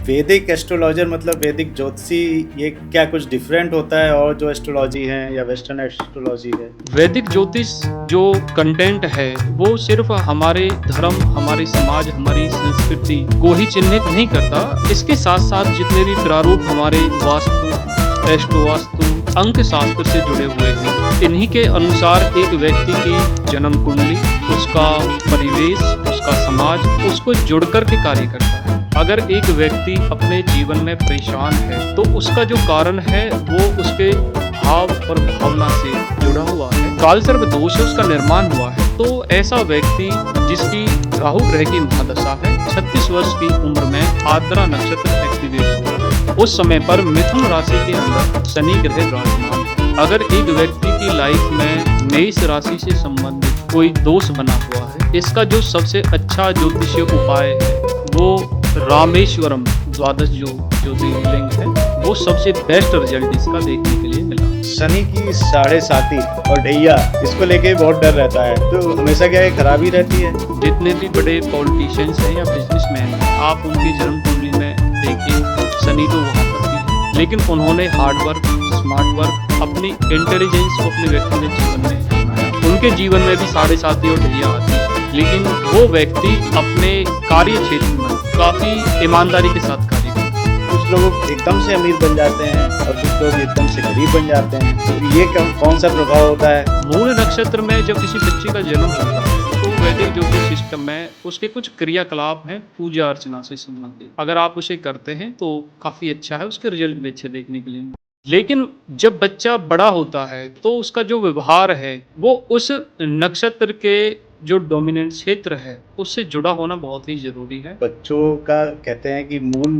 वैदिक एस्ट्रोलॉजर मतलब वैदिक ज्योतिषी, ये क्या कुछ डिफरेंट होता है और जो एस्ट्रोलॉजी है या वेस्टर्न एस्ट्रोलॉजी है? वैदिक ज्योतिष जो कंटेंट है वो सिर्फ हमारे धर्म, हमारी समाज, हमारी संस्कृति को ही चिन्हित नहीं करता। इसके साथ साथ जितने भी प्रारूप हमारे वास्तु, एस्ट्रोवास्तु, अंक शास्त्र से जुड़े हुए हैं, इन्हीं के अनुसार एक व्यक्ति की जन्म कुंडली, उसका परिवेश, उसका समाज, उसको जुड़कर के कार्य करता है। अगर एक व्यक्ति अपने जीवन में परेशान है तो उसका जो कारण है वो उसके भाव और भावना से जुड़ा हुआ है। कालसर्प दोष उसका निर्माण हुआ है। तो ऐसा व्यक्ति जिसकी राहु ग्रह की महादशा है, 36 वर्ष की उम्र में आर्द्रा नक्षत्र एक्टिवेट हुआ है, उस समय पर मिथुन राशि के अंदर शनि ग्रह विराजमान है। अगर एक व्यक्ति की लाइफ में मेष राशि से संबंधित कोई दोष बना हुआ है, इसका जो सबसे अच्छा ज्योतिषीय उपाय है वो रामेश्वरम द्वादश जो ज्योतिर्लिंग है, वो सबसे बेस्ट रिजल्ट इसका देखने के लिए मिला। शनि की साढ़े साती और ढैया, इसको लेके बहुत डर रहता है, तो हमेशा क्या है, खराबी रहती है? जितने भी बड़े पॉलिटिशियंस हैं या बिजनेसमैन हैं, आप उनकी जन्म कुंडली में देखिए, शनि तो वहाँ पर भी है, लेकिन उन्होंने हार्ड वर्क, स्मार्ट वर्क, अपनी इंटेलिजेंस को अपने व्यक्तिगत जीवन में अपनाया। उनके जीवन में भी साढ़े साती और ढैया आती है, लेकिन वो व्यक्ति अपने कार्य क्षेत्र में काफी ईमानदारी के साथ कार्य करते हैं। कुछ लोग एकदम से अमीर बन जाते हैं और कुछ लोग एकदम से गरीब बन जाते हैं, तो ये कौन सा प्रभाव होता है? मूल नक्षत्र में जब किसी बच्चे का जन्म होता है तो वैदिक ज्योतिष सिस्टम में उसके कुछ क्रियाकलाप हैं पूजा अर्चना से संबंधित। अगर आप उसे करते हैं तो काफी अच्छा है, उसके रिजल्ट भी अच्छे देखने के लिए। लेकिन जब बच्चा बड़ा होता है तो उसका जो व्यवहार है वो उस नक्षत्र के जो डोमिनेंट क्षेत्र है उससे जुड़ा होना बहुत ही जरूरी है। बच्चों का कहते हैं कि मूल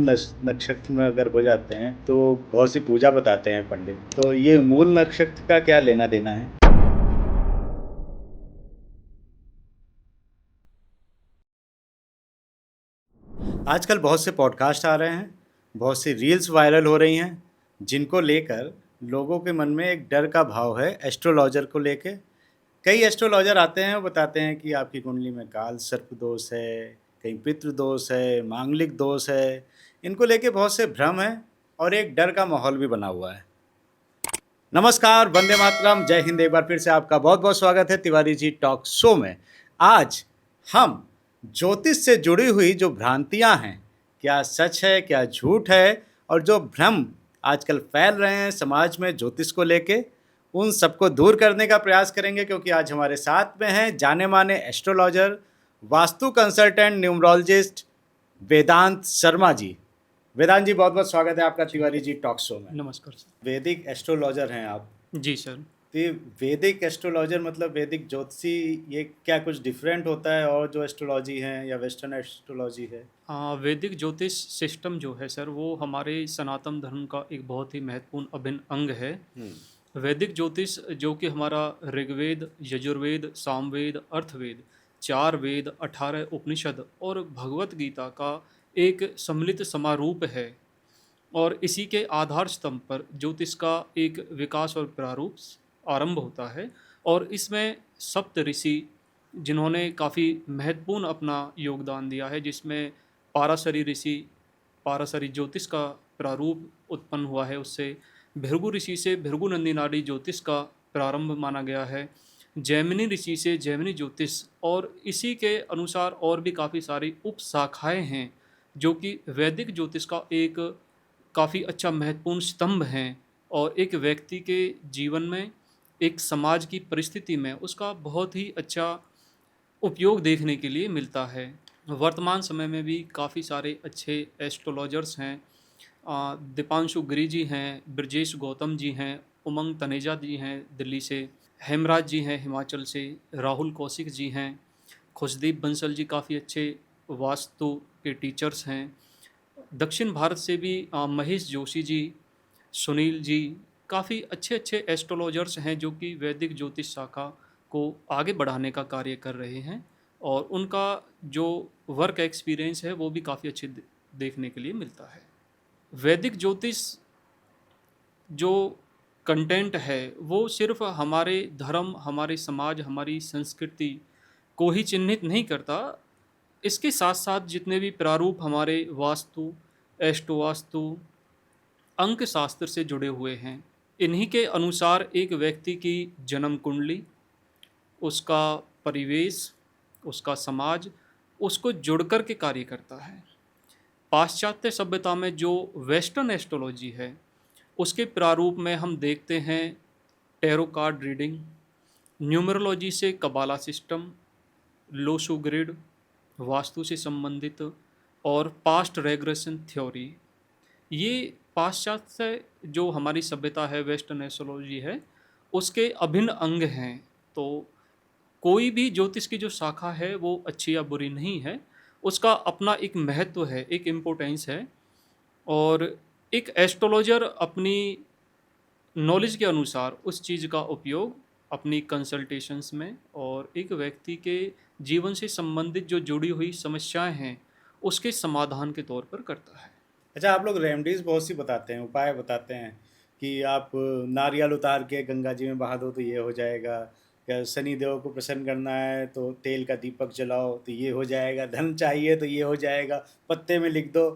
नक्षत्र में अगर हो जाते हैं तो बहुत सी पूजा बताते हैं पंडित, तो ये मूल नक्षत्र का क्या लेना देना है? आजकल बहुत से पॉडकास्ट आ रहे हैं, बहुत सी रील्स वायरल हो रही हैं, जिनको लेकर लोगों के मन में एक डर का भाव है एस्ट्रोलॉजर को लेके। कई एस्ट्रोलॉजर आते हैं, वो बताते हैं कि आपकी कुंडली में काल सर्प दोष है, कहीं पितृ दोष है, मांगलिक दोष है। इनको लेके बहुत से भ्रम है और एक डर का माहौल भी बना हुआ है। नमस्कार, वंदे मातरम, जय हिंद। एक बार फिर से आपका बहुत बहुत स्वागत है तिवारी जी टॉक शो में। आज हम ज्योतिष से जुड़ी हुई जो भ्रांतियां हैं, क्या सच है क्या झूठ है, और जो भ्रम आजकल फैल रहे हैं समाज में ज्योतिष को लेके, उन सबको दूर करने का प्रयास करेंगे। क्योंकि आज हमारे साथ में हैं जाने माने एस्ट्रोलॉजर, वास्तु कंसल्टेंट, न्यूमरोलॉजिस्ट वेदांत शर्मा जी। वेदांत जी, बहुत बहुत स्वागत है आपका तिवारी जी टॉक शो में। नमस्कार सर। वैदिक एस्ट्रोलॉजर हैं आप। जी सर। तो ये वैदिक एस्ट्रोलॉजर मतलब वैदिक ज्योतिषी, ये क्या कुछ डिफरेंट होता है और जो एस्ट्रोलॉजी है या वेस्टर्न एस्ट्रोलॉजी है? वैदिक ज्योतिष सिस्टम जो है सर वो हमारे सनातन धर्म का एक बहुत ही महत्वपूर्ण अभिन्न अंग है। वैदिक ज्योतिष जो कि हमारा ऋग्वेद, यजुर्वेद, सामवेद, अर्थवेद, 4 वेद, 18 उपनिषद और भगवत गीता का एक सम्मिलित समारूप है, और इसी के आधार स्तंभ पर ज्योतिष का एक विकास और प्रारूप आरंभ होता है। और इसमें सप्त ऋषि जिन्होंने काफ़ी महत्वपूर्ण अपना योगदान दिया है, जिसमें पाराशरी ऋषि, पाराशरी ज्योतिष का प्रारूप उत्पन्न हुआ है, उससे भृगु ऋषि से भृगु नंदी नाड़ी ज्योतिष का प्रारंभ माना गया है, जैमिनी ऋषि से जैमिनी ज्योतिष, और इसी के अनुसार और भी काफ़ी सारी उपशाखाएं हैं जो कि वैदिक ज्योतिष का एक काफ़ी अच्छा महत्वपूर्ण स्तंभ हैं, और एक व्यक्ति के जीवन में, एक समाज की परिस्थिति में उसका बहुत ही अच्छा उपयोग देखने के लिए मिलता है। वर्तमान समय में भी काफ़ी सारे अच्छे एस्ट्रोलॉजर्स हैं। दीपांशु गिरी जी हैं, ब्रजेश गौतम जी हैं, उमंग तनेजा जी हैं दिल्ली से, हेमराज जी हैं हिमाचल से, राहुल कौशिक जी हैं, खुशदीप बंसल जी काफ़ी अच्छे वास्तु के टीचर्स हैं। दक्षिण भारत से भी महेश जोशी जी, सुनील जी, काफ़ी अच्छे अच्छे एस्ट्रोलॉजर्स हैं जो कि वैदिक ज्योतिष शाखा को आगे बढ़ाने का कार्य कर रहे हैं, और उनका जो वर्क एक्सपीरियंस है वो भी काफ़ी अच्छे देखने के लिए मिलता है। वैदिक ज्योतिष जो कंटेंट है वो सिर्फ हमारे धर्म, हमारे समाज, हमारी संस्कृति को ही चिन्हित नहीं करता। इसके साथ साथ जितने भी प्रारूप हमारे वास्तु, एस्ट्रोवास्तु, अंक शास्त्र से जुड़े हुए हैं। इन्हीं के अनुसार एक व्यक्ति की जन्म कुंडली, उसका परिवेश, उसका समाज, उसको जुड़ कर के कार्य करता है। पाश्चात्य सभ्यता में जो वेस्टर्न एस्ट्रोलॉजी है, उसके प्रारूप में हम देखते हैं टैरो कार्ड रीडिंग, न्यूमरोलॉजी से कबाला सिस्टम, लोशो ग्रिड, वास्तु से संबंधित, और पास्ट रेग्रेशन थ्योरी। ये पाश्चात्य जो हमारी सभ्यता है, वेस्टर्न एस्ट्रोलॉजी है, उसके अभिन्न अंग हैं। तो कोई भी ज्योतिष की जो शाखा है वो अच्छी या बुरी नहीं है, उसका अपना एक महत्व है, एक इम्पोर्टेंस है। और एक एस्ट्रोलॉजर अपनी नॉलेज के अनुसार उस चीज़ का उपयोग अपनी कंसल्टेशंस में और एक व्यक्ति के जीवन से संबंधित जो जुड़ी हुई समस्याएं हैं उसके समाधान के तौर पर करता है। अच्छा, आप लोग रेमेडीज़ बहुत सी बताते हैं, उपाय बताते हैं कि आप नारियल उतार के गंगा जी में बहा दो तो ये हो जाएगा, या शनि देव को प्रसन्न करना है तो तेल का दीपक जलाओ तो ये हो जाएगा, धन चाहिए तो ये हो जाएगा, पत्ते में लिख दो।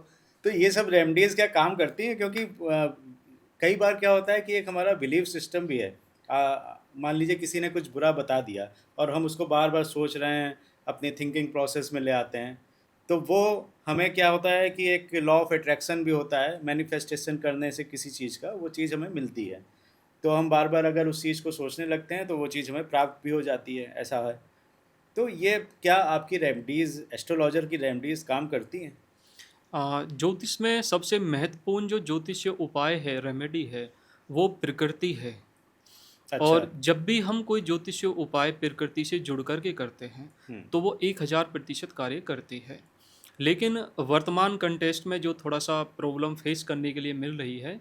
तो ये सब रेमेडीज़ क्या काम करती हैं? क्योंकि कई बार क्या होता है कि एक हमारा बिलीफ सिस्टम भी है। मान लीजिए किसी ने कुछ बुरा बता दिया और हम उसको बार-बार सोच रहे हैं, अपनी थिंकिंग प्रोसेस में ले आते हैं। तो वो हमें क्या होता है कि एक लॉ ऑफ अट्रैक्शन भी होता है, मैनिफेस्टेशन करने से किसी चीज़ का वो चीज़ हमें मिलती है। तो हम बार-बार अगर उस चीज़ को सोचने लगते हैं तो वो चीज़ हमें प्राप्त भी हो जाती है, ऐसा है। तो ये क्या आपकी रेमेडीज़, एस्ट्रोलॉजर की रेमेडीज़ काम करती हैं? ज्योतिष में सबसे महत्वपूर्ण जो ज्योतिषीय उपाय है, रेमेडी है, वो प्रकृति है। अच्छा। और जब भी हम कोई ज्योतिषीय उपाय प्रकृति से जुड़ कर के करते हैं हुँ, तो वो 1000% कार्य करती है। लेकिन वर्तमान कंटेस्ट में जो थोड़ा सा प्रॉब्लम फेस करने के लिए मिल रही है,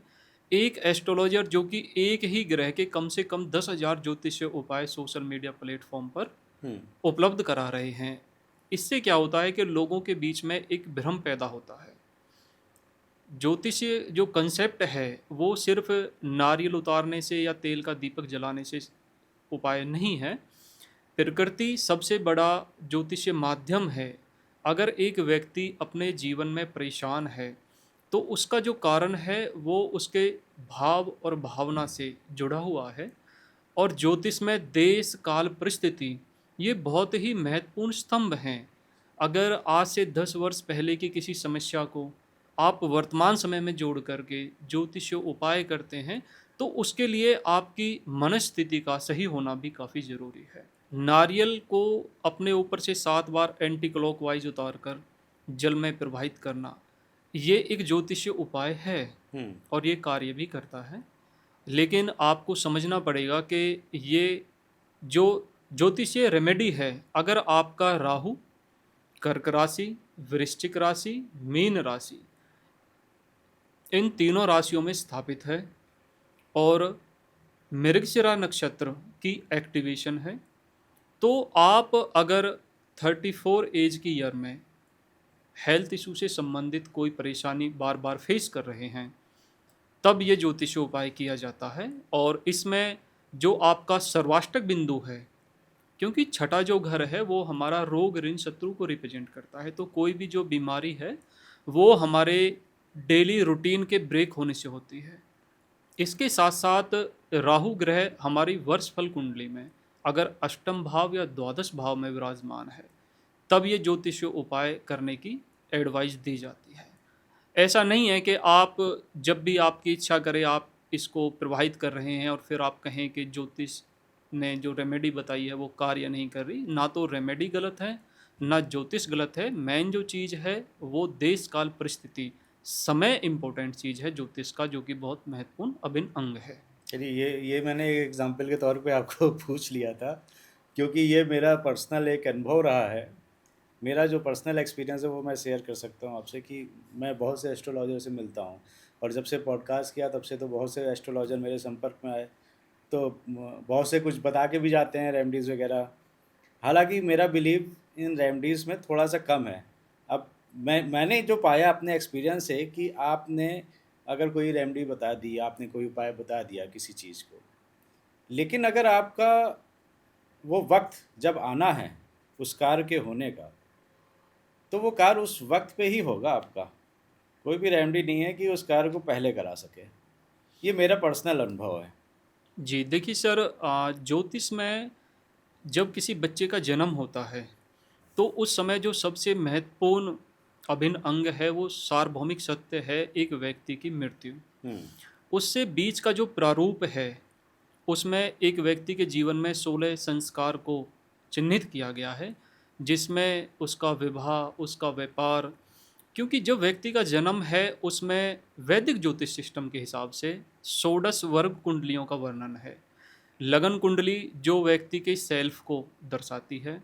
एक एस्ट्रोलॉजर जो कि एक ही ग्रह के कम से कम 10,000 ज्योतिषीय उपाय सोशल मीडिया प्लेटफॉर्म पर हुँ, उपलब्ध करा रहे हैं। इससे क्या होता है कि लोगों के बीच में एक भ्रम पैदा होता है। ज्योतिषीय जो कंसेप्ट है वो सिर्फ नारियल उतारने से या तेल का दीपक जलाने से उपाय नहीं है। प्रकृति सबसे बड़ा ज्योतिषीय माध्यम है। अगर एक व्यक्ति अपने जीवन में परेशान है तो उसका जो कारण है वो उसके भाव और भावना से जुड़ा हुआ है। और ज्योतिष में देश काल परिस्थिति ये बहुत ही महत्वपूर्ण स्तंभ हैं। अगर आज से 10 वर्ष पहले की किसी समस्या को आप वर्तमान समय में जोड़ करके ज्योतिषीय उपाय करते हैं तो उसके लिए आपकी मनस्थिति का सही होना भी काफ़ी ज़रूरी है। नारियल को अपने ऊपर से 7 बार एंटी क्लॉकवाइज उतार कर जल में प्रवाहित करना, ये एक ज्योतिषीय उपाय है हुँ। और ये कार्य भी करता है। लेकिन आपको समझना पड़ेगा कि ये जो ज्योतिषीय रेमेडी है, अगर आपका राहु कर्क राशि, वृश्चिक राशि, मीन राशि, इन तीनों राशियों में स्थापित है और मृगशिरा नक्षत्र की एक्टिवेशन है, तो आप अगर 34 एज की ईयर में हेल्थ इशू से संबंधित कोई परेशानी बार बार फेस कर रहे हैं, तब ये ज्योतिषीय उपाय किया जाता है। और इसमें जो आपका सर्वाष्टक बिंदु है, क्योंकि छठा जो घर है वो हमारा रोग ऋण शत्रु को रिप्रेजेंट करता है, तो कोई भी जो बीमारी है वो हमारे डेली रूटीन के ब्रेक होने से होती है। इसके साथ साथ राहु ग्रह हमारी वर्ष फल कुंडली में अगर अष्टम भाव या द्वादश भाव में विराजमान है, तब ये ज्योतिषीय उपाय करने की एडवाइस दी जाती है। ऐसा नहीं है कि आप जब भी आपकी इच्छा करे आप इसको प्रवाहित कर रहे हैं और फिर आप कहें कि ज्योतिष ने जो रेमेडी बताई है वो कार्य नहीं कर रही। ना तो रेमेडी गलत है, ना ज्योतिष गलत है। मेन जो चीज़ है वो देश काल परिस्थिति, समय इम्पोर्टेंट चीज़ है ज्योतिष का, जो कि बहुत महत्वपूर्ण अभिन्न अंग है। चलिए, ये मैंने एक एग्ज़ाम्पल के तौर पे आपको पूछ लिया था, क्योंकि ये मेरा पर्सनल एक अनुभव रहा है। मेरा जो पर्सनल एक्सपीरियंस है वो मैं शेयर कर सकता हूँ आपसे कि मैं बहुत से एस्ट्रोलॉजर से मिलता हूँ, और जब से पॉडकास्ट किया तब से तो बहुत से एस्ट्रोलॉजर मेरे संपर्क में आए। तो बहुत से कुछ बता के भी जाते हैं रेमेडीज़ वगैरह। हालांकि मेरा बिलीव इन रेमेडीज़ में थोड़ा सा कम है। अब मैंने जो पाया अपने एक्सपीरियंस से कि आपने अगर कोई रेमेडी बता दी, आपने कोई उपाय बता दिया किसी चीज़ को, लेकिन अगर आपका वो वक्त जब आना है उस कार्य के होने का, तो वो कार्य उस वक्त पे ही होगा आपका। कोई भी रेमेडी नहीं है कि उस कार्य को पहले करा सके। ये मेरा पर्सनल अनुभव है। जी, देखिए सर, ज्योतिष में जब किसी बच्चे का जन्म होता है, तो उस समय जो सबसे महत्वपूर्ण अभिन्न अंग है, वो सार्वभौमिक सत्य है, एक व्यक्ति की मृत्यु। हुँ, उससे बीच का जो प्रारूप है, उसमें एक व्यक्ति के जीवन में 16 संस्कार को चिन्हित किया गया है, जिसमें उसका विवाह, उसका व्यापार, क्योंकि जो व्यक्ति का जन्म है उसमें वैदिक ज्योतिष सिस्टम के हिसाब से षोडश वर्ग कुंडलियों का वर्णन है। लगन कुंडली जो व्यक्ति के सेल्फ को दर्शाती है,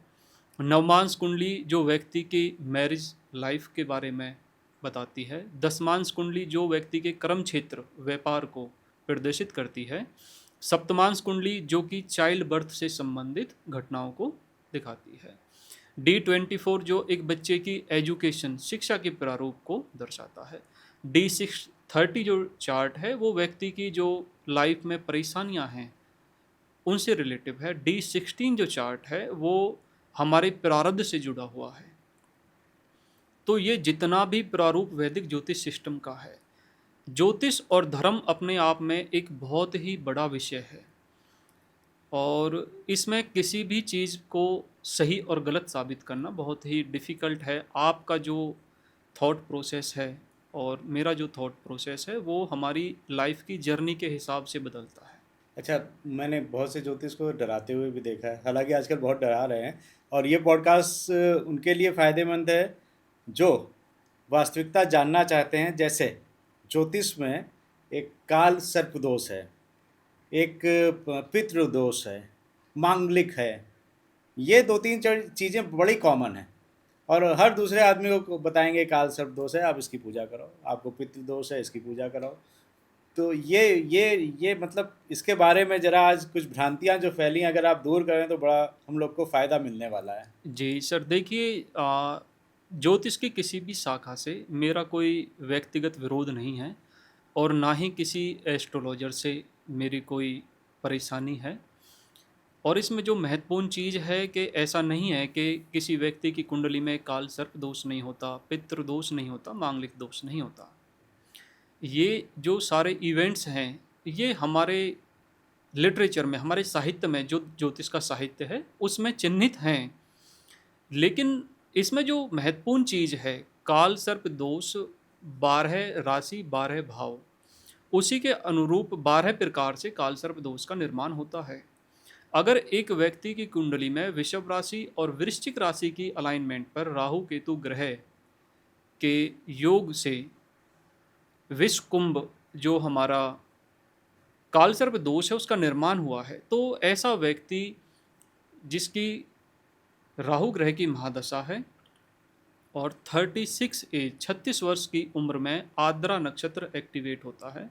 नवमांश कुंडली जो व्यक्ति की मैरिज लाइफ के बारे में बताती है, दसमांश कुंडली जो व्यक्ति के कर्म क्षेत्र व्यापार को प्रदर्शित करती है, सप्तमांश कुंडली जो कि चाइल्ड बर्थ से संबंधित घटनाओं को दिखाती है, D24 जो एक बच्चे की एजुकेशन शिक्षा के प्रारूप को दर्शाता है, D630 जो चार्ट है वो व्यक्ति की जो लाइफ में परेशानियां हैं उनसे रिलेटिव है, D16 जो चार्ट है वो हमारे प्रारब्ध से जुड़ा हुआ है। तो ये जितना भी प्रारूप वैदिक ज्योतिष सिस्टम का है, ज्योतिष और धर्म अपने आप में एक बहुत ही बड़ा विषय है और इसमें किसी भी चीज़ को सही और गलत साबित करना बहुत ही डिफ़िकल्ट है। आपका जो थॉट प्रोसेस है और मेरा जो थॉट प्रोसेस है वो हमारी लाइफ की जर्नी के हिसाब से बदलता है। अच्छा, मैंने बहुत से ज्योतिष को डराते हुए भी देखा है, हालाँकि आजकल बहुत डरा रहे हैं और ये पॉडकास्ट उनके लिए फ़ायदेमंद है, जो वास्तविकता जानना चाहते हैं। जैसे ज्योतिष में एक काल सर्प दोष है, एक पितृ दोष है, मांगलिक है। ये 2-3 चीज़ें बड़ी कॉमन हैं और हर दूसरे आदमी को बताएँगे काल सर्प दोष है, आप इसकी पूजा करो, आपको पितृ दोष है, इसकी पूजा कराओ। तो ये मतलब इसके बारे में ज़रा आज कुछ भ्रांतियाँ जो फैली हैं, अगर आप दूर करें तो बड़ा हम लोग को फ़ायदा मिलने वाला है। जी सर, देखिए, ज्योतिष की किसी भी शाखा से मेरा कोई व्यक्तिगत विरोध नहीं है और ना ही किसी एस्ट्रोलॉजर से मेरी कोई परेशानी है। और इसमें जो महत्वपूर्ण चीज़ है कि ऐसा नहीं है कि किसी व्यक्ति की कुंडली में काल सर्प दोष नहीं होता, पितृ दोष नहीं होता, मांगलिक दोष नहीं होता। ये जो सारे इवेंट्स हैं, ये हमारे लिटरेचर में, हमारे साहित्य में, जो ज्योतिष का साहित्य है उसमें चिन्हित हैं। लेकिन इसमें जो महत्वपूर्ण चीज़ है, काल सर्प दोष 12 राशि 12 भाव, उसी के अनुरूप 12 प्रकार से काल सर्प दोष का निर्माण होता है। अगर एक व्यक्ति की कुंडली में वृषभ राशि और वृश्चिक राशि की अलाइनमेंट पर राहु केतु ग्रह के योग से विष कुंभ जो हमारा काल सर्प दोष है उसका निर्माण हुआ है, तो ऐसा व्यक्ति जिसकी राहु ग्रह की महादशा है और 36 वर्ष की उम्र में आद्रा नक्षत्र एक्टिवेट होता है,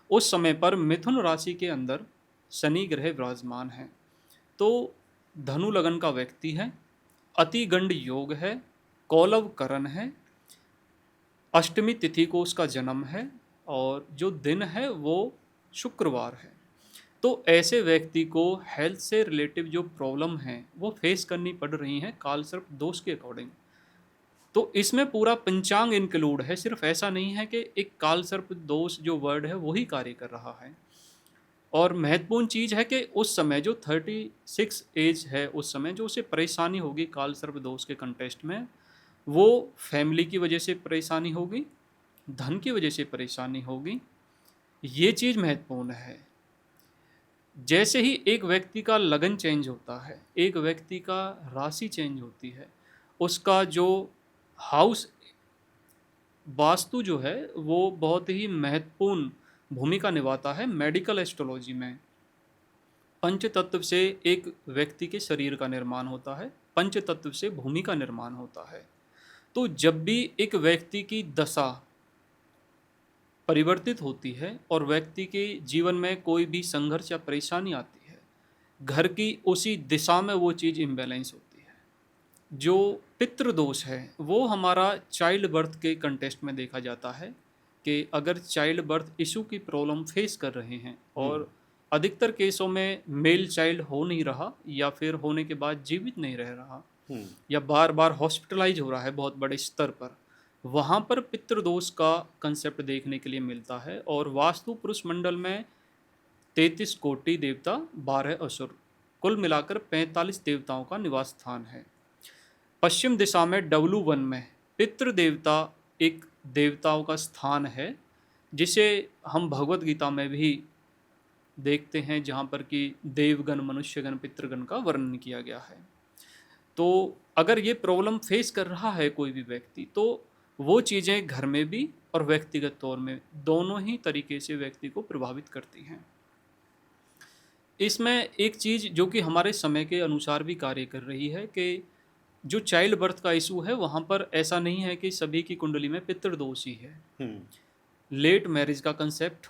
उस समय पर मिथुन राशि के अंदर शनि ग्रह विराजमान है, तो धनु लगन का व्यक्ति है, अतिगंड योग है, कौलव करण है, अष्टमी तिथि को उसका जन्म है और जो दिन है वो शुक्रवार है। तो ऐसे व्यक्ति को हेल्थ से रिलेटिव जो प्रॉब्लम है वो फेस करनी पड़ रही हैं काल सर्प दोष के अकॉर्डिंग। तो इसमें पूरा पंचांग इंक्लूड है, सिर्फ ऐसा नहीं है कि एक काल सर्प दोष जो वर्ड है वही कार्य कर रहा है। और महत्वपूर्ण चीज़ है कि उस समय जो 36 एज है, उस समय जो उसे परेशानी होगी काल सर्प दोष के कंटेस्ट में, वो फैमिली की वजह से परेशानी होगी, धन की वजह से परेशानी होगी। ये चीज़ महत्वपूर्ण है। जैसे ही एक व्यक्ति का लगन चेंज होता है, एक व्यक्ति का राशि चेंज होती है, उसका जो हाउस वास्तु जो है वो बहुत ही महत्वपूर्ण भूमिका निभाता है मेडिकल एस्ट्रोलॉजी में। पंच तत्व से एक व्यक्ति के शरीर का निर्माण होता है, पंच तत्व से भूमि का निर्माण होता है। तो जब भी एक व्यक्ति की दशा परिवर्तित होती है और व्यक्ति के जीवन में कोई भी संघर्ष या परेशानी आती है, घर की उसी दिशा में वो चीज़ इम्बैलेंस होती है। जो पितृदोष है वो हमारा चाइल्ड बर्थ के कंटेस्ट में देखा जाता है कि अगर चाइल्ड बर्थ इशू की प्रॉब्लम फेस कर रहे हैं और अधिकतर केसों में मेल चाइल्ड हो नहीं रहा या फिर होने के बाद जीवित नहीं रह रहा या बार बार हॉस्पिटलाइज हो रहा है बहुत बड़े स्तर पर, वहाँ पर पितृदोष का कंसेप्ट देखने के लिए मिलता है। और वास्तु पुरुष मंडल में 33 कोटि देवता, 12 असुर, कुल मिलाकर 45 देवताओं का निवास स्थान है। पश्चिम दिशा में W1 में पितृ देवता एक देवताओं का स्थान है, जिसे हम भगवत गीता में भी देखते हैं, जहाँ पर कि देवगण, मनुष्यगण, पितृगण का वर्णन किया गया है। तो अगर ये प्रॉब्लम फेस कर रहा है कोई भी व्यक्ति, तो वो चीज़ें घर में भी और व्यक्तिगत तौर में दोनों ही तरीके से व्यक्ति को प्रभावित करती हैं। इसमें एक चीज़ जो कि हमारे समय के अनुसार भी कार्य कर रही है कि जो चाइल्ड बर्थ का इशू है, वहाँ पर ऐसा नहीं है कि सभी की कुंडली में पितृदोष ही है। लेट मैरिज का कंसेप्ट,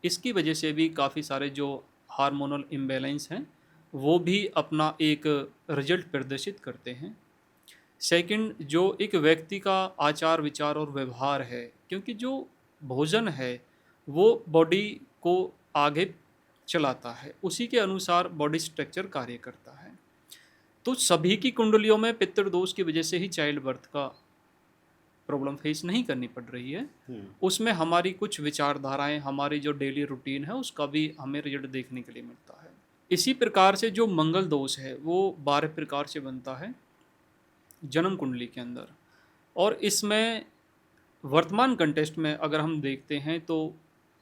इसकी वजह से भी काफ़ी सारे जो हार्मोनल इम्बैलेंस हैं वो भी अपना एक रिजल्ट प्रदर्शित करते हैं। सेकंड, जो एक व्यक्ति का आचार विचार और व्यवहार है, क्योंकि जो भोजन है वो बॉडी को आगे चलाता है, उसी के अनुसार बॉडी स्ट्रक्चर कार्य करता है। तो सभी की कुंडलियों में पितृदोष की वजह से ही चाइल्ड बर्थ का प्रॉब्लम फेस नहीं करनी पड़ रही है। उसमें हमारी कुछ विचारधाराएं, हमारी जो डेली रूटीन है, उसका भी हमें रिजल्ट देखने के लिए मिलता है। इसी प्रकार से जो मंगल दोष है वो 12 प्रकार से बनता है जन्म कुंडली के अंदर। और इसमें वर्तमान कंटेस्ट में अगर हम देखते हैं तो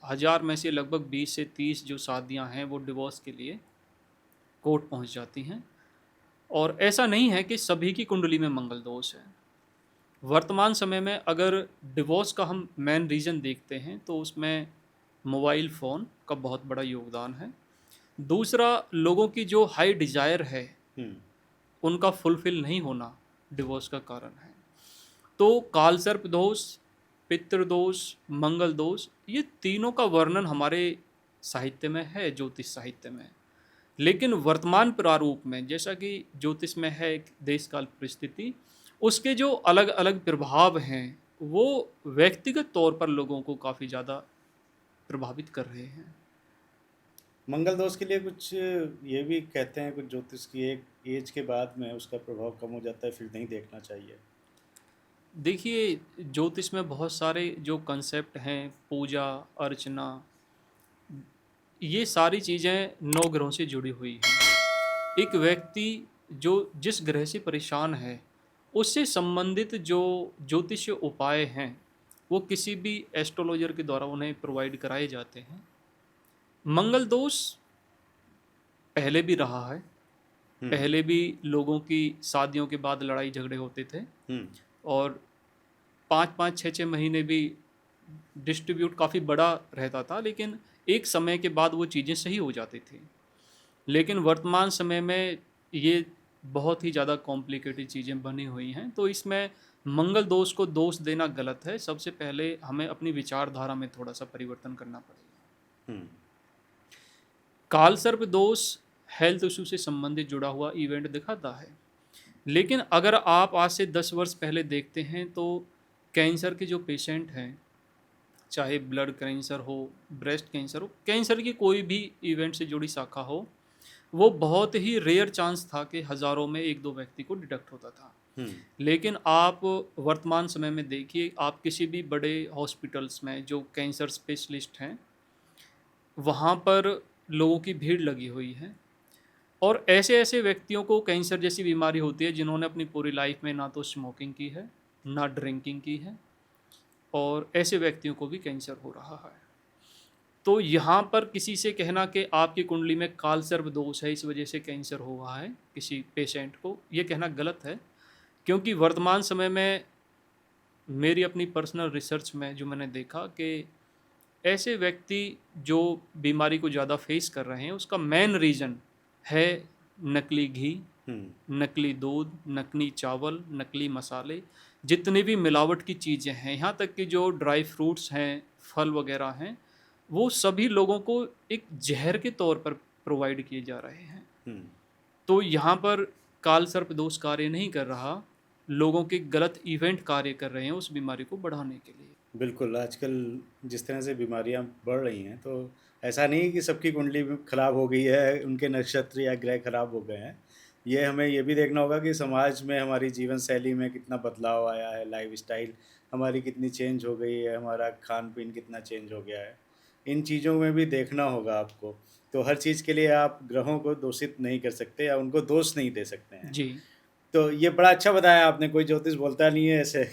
1000 में से लगभग 20 से 30 जो शादियां हैं वो डिवोर्स के लिए कोर्ट पहुंच जाती हैं। और ऐसा नहीं है कि सभी की कुंडली में मंगल दोष है। वर्तमान समय में अगर डिवोर्स का हम मेन रीज़न देखते हैं तो उसमें मोबाइल फ़ोन का बहुत बड़ा योगदान है। दूसरा, लोगों की जो हाई डिज़ायर है उनका फुलफिल नहीं होना डिवोर्स का कारण है। तो कालसर्प दोष, पितृदोष, मंगल दोष, ये तीनों का वर्णन हमारे साहित्य में है, ज्योतिष साहित्य में। लेकिन वर्तमान प्रारूप में, जैसा कि ज्योतिष में है एक देश काल परिस्थिति, उसके जो अलग अलग प्रभाव हैं वो व्यक्तिगत तौर पर लोगों को काफ़ी ज़्यादा प्रभावित कर रहे हैं। मंगल दोष के लिए कुछ ये भी कहते हैं कुछ ज्योतिष की, एक एज के बाद में उसका प्रभाव कम हो जाता है, फिर नहीं देखना चाहिए। देखिए, ज्योतिष में बहुत सारे जो कंसेप्ट हैं, पूजा अर्चना, ये सारी चीज़ें 9 ग्रहों से जुड़ी हुई हैं। एक व्यक्ति जो जिस ग्रह से परेशान है, उससे संबंधित जो ज्योतिषीय उपाय हैं वो किसी भी एस्ट्रोलॉजर के द्वारा उन्हें प्रोवाइड कराए जाते हैं। मंगल दोष पहले भी रहा है। पहले भी लोगों की शादियों के बाद लड़ाई झगड़े होते थे और 5-5, 6-6 महीने भी डिस्ट्रीब्यूट काफ़ी बड़ा रहता था, लेकिन एक समय के बाद वो चीज़ें सही हो जाती थी। लेकिन वर्तमान समय में ये बहुत ही ज़्यादा कॉम्प्लिकेटेड चीज़ें बनी हुई हैं, तो इसमें मंगल दोष को दोष देना गलत है। सबसे पहले हमें अपनी विचारधारा में थोड़ा सा परिवर्तन करना पड़ेगा। कालसर्प दोष हेल्थ इशू से संबंधित जुड़ा हुआ इवेंट दिखाता है, लेकिन अगर आप आज से 10 वर्ष पहले देखते हैं तो कैंसर के जो पेशेंट हैं, चाहे ब्लड कैंसर हो, ब्रेस्ट कैंसर हो, कैंसर की कोई भी इवेंट से जुड़ी शाखा हो, वो बहुत ही रेयर चांस था कि हज़ारों में 1-2 व्यक्ति को डिटेक्ट होता था। लेकिन आप वर्तमान समय में देखिए, आप किसी भी बड़े हॉस्पिटल्स में जो कैंसर स्पेशलिस्ट हैं, वहाँ पर लोगों की भीड़ लगी हुई है। और ऐसे ऐसे व्यक्तियों को कैंसर जैसी बीमारी होती है जिन्होंने अपनी पूरी लाइफ में ना तो स्मोकिंग की है, ना ड्रिंकिंग की है, और ऐसे व्यक्तियों को भी कैंसर हो रहा है। तो यहाँ पर किसी से कहना कि आपकी कुंडली में कालसर्प दोष है, इस वजह से कैंसर हो रहा है किसी पेशेंट को, ये कहना गलत है। क्योंकि वर्तमान समय में मेरी अपनी पर्सनल रिसर्च में जो मैंने देखा कि ऐसे व्यक्ति जो बीमारी को ज़्यादा फेस कर रहे हैं, उसका मेन रीज़न है नकली घी, नकली दूध, नकली चावल, नकली मसाले, जितनी भी मिलावट की चीज़ें हैं, यहाँ तक कि जो ड्राई फ्रूट्स हैं, फल वगैरह हैं, वो सभी लोगों को एक जहर के तौर पर प्रोवाइड किए जा रहे हैं। तो यहाँ पर कालसर्प दोष कार्य नहीं कर रहा, लोगों के गलत इवेंट कार्य कर रहे हैं उस बीमारी को बढ़ाने के लिए। बिल्कुल, आजकल जिस तरह से बीमारियां बढ़ रही हैं, तो ऐसा नहीं कि सबकी कुंडली खराब हो गई है, उनके नक्षत्र या ग्रह खराब हो गए हैं। ये हमें ये भी देखना होगा कि समाज में हमारी जीवन शैली में कितना बदलाव आया है, लाइफस्टाइल हमारी कितनी चेंज हो गई है, हमारा खान पीन कितना चेंज हो गया है। इन चीज़ों में भी देखना होगा आपको। तो हर चीज़ के लिए आप ग्रहों को दूषित नहीं कर सकते या उनको दोष नहीं दे सकते हैं। जी। तो ये बड़ा अच्छा बताया आपने, कोई ज्योतिष बोलता नहीं है ऐसे।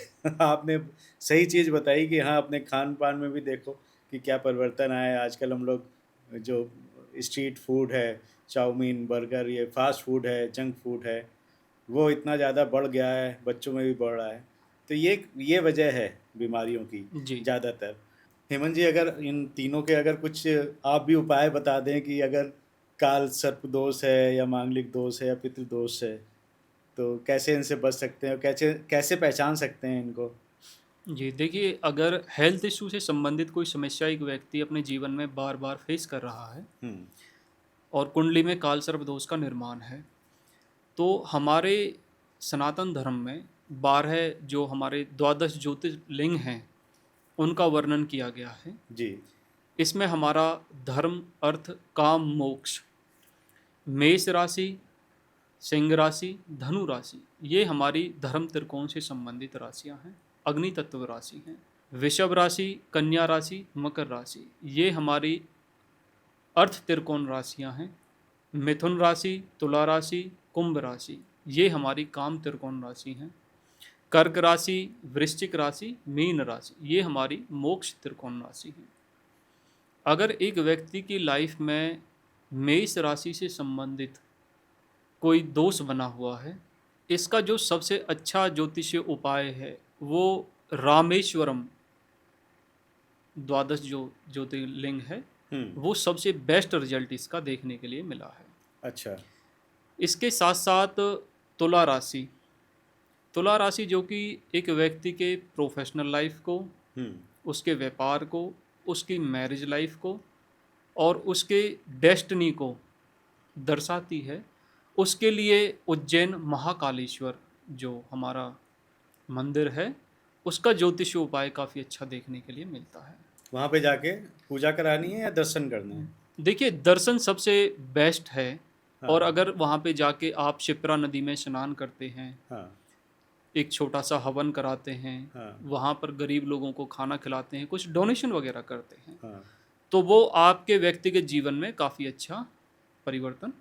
आपने सही चीज़ बताई कि हाँ, अपने खान-पान में भी देखो कि क्या परिवर्तन आया है। आजकल हम लोग जो स्ट्रीट फूड है, चाउमीन, बर्गर, ये फ़ास्ट फूड है, जंक फूड है, वो इतना ज़्यादा बढ़ गया है, बच्चों में भी बढ़ रहा है। तो ये वजह है बीमारियों की जी। ज़्यादातर। हेमंत जी, अगर इन तीनों के अगर कुछ आप भी उपाय बता दें कि अगर काल सर्प दोष है या मांगलिक दोष है या पितृ दोष है, तो कैसे इनसे बच सकते हैं और कैसे कैसे पहचान सकते हैं इनको? जी, देखिए, अगर हेल्थ इश्यू से संबंधित कोई समस्या एक व्यक्ति अपने जीवन में बार-बार फेस कर रहा है हुँ, और कुंडली में कालसर्प दोष का निर्माण है, तो हमारे सनातन धर्म में 12 जो हमारे द्वादश ज्योतिर्लिंग हैं, उनका वर्णन किया गया है। जी। इसमें हमारा धर्म, अर्थ, काम, मोक्ष, मेष राशि, सिंह राशि, धनु राशि, ये हमारी धर्म त्रिकोण से संबंधित राशियां हैं, अग्नि तत्व राशि हैं। वृषभ राशि, कन्या राशि, मकर राशि, ये हमारी अर्थ त्रिकोण राशियां हैं। मिथुन राशि, तुला राशि, कुंभ राशि, ये हमारी काम त्रिकोण राशि हैं। कर्क राशि, वृश्चिक राशि, मीन राशि, ये हमारी मोक्ष त्रिकोण राशि है। अगर एक व्यक्ति की लाइफ में मेष राशि से संबंधित कोई दोष बना हुआ है, इसका जो सबसे अच्छा ज्योतिषीय उपाय है वो रामेश्वरम द्वादश जो ज्योतिर्लिंग है, हुँ, वो सबसे बेस्ट रिजल्ट इसका देखने के लिए मिला है। अच्छा। इसके साथ साथ तुला राशि, तुला राशि जो कि एक व्यक्ति के प्रोफेशनल लाइफ को, हुँ, उसके व्यापार को, उसकी मैरिज लाइफ को और उसके डेस्टिनी को दर्शाती है, उसके लिए उज्जैन महाकालेश्वर जो हमारा मंदिर है, उसका ज्योतिषीय उपाय काफ़ी अच्छा देखने के लिए मिलता है। वहाँ पे जाके पूजा करानी है या दर्शन करने हैं? देखिए, दर्शन सबसे बेस्ट है और हाँ, अगर वहाँ पे जाके आप शिप्रा नदी में स्नान करते हैं, हाँ, एक छोटा सा हवन कराते हैं, हाँ, वहाँ पर गरीब लोगों को खाना खिलाते हैं, कुछ डोनेशन वगैरह करते हैं, हाँ, तो वो आपके व्यक्तिगत जीवन में काफ़ी अच्छा परिवर्तन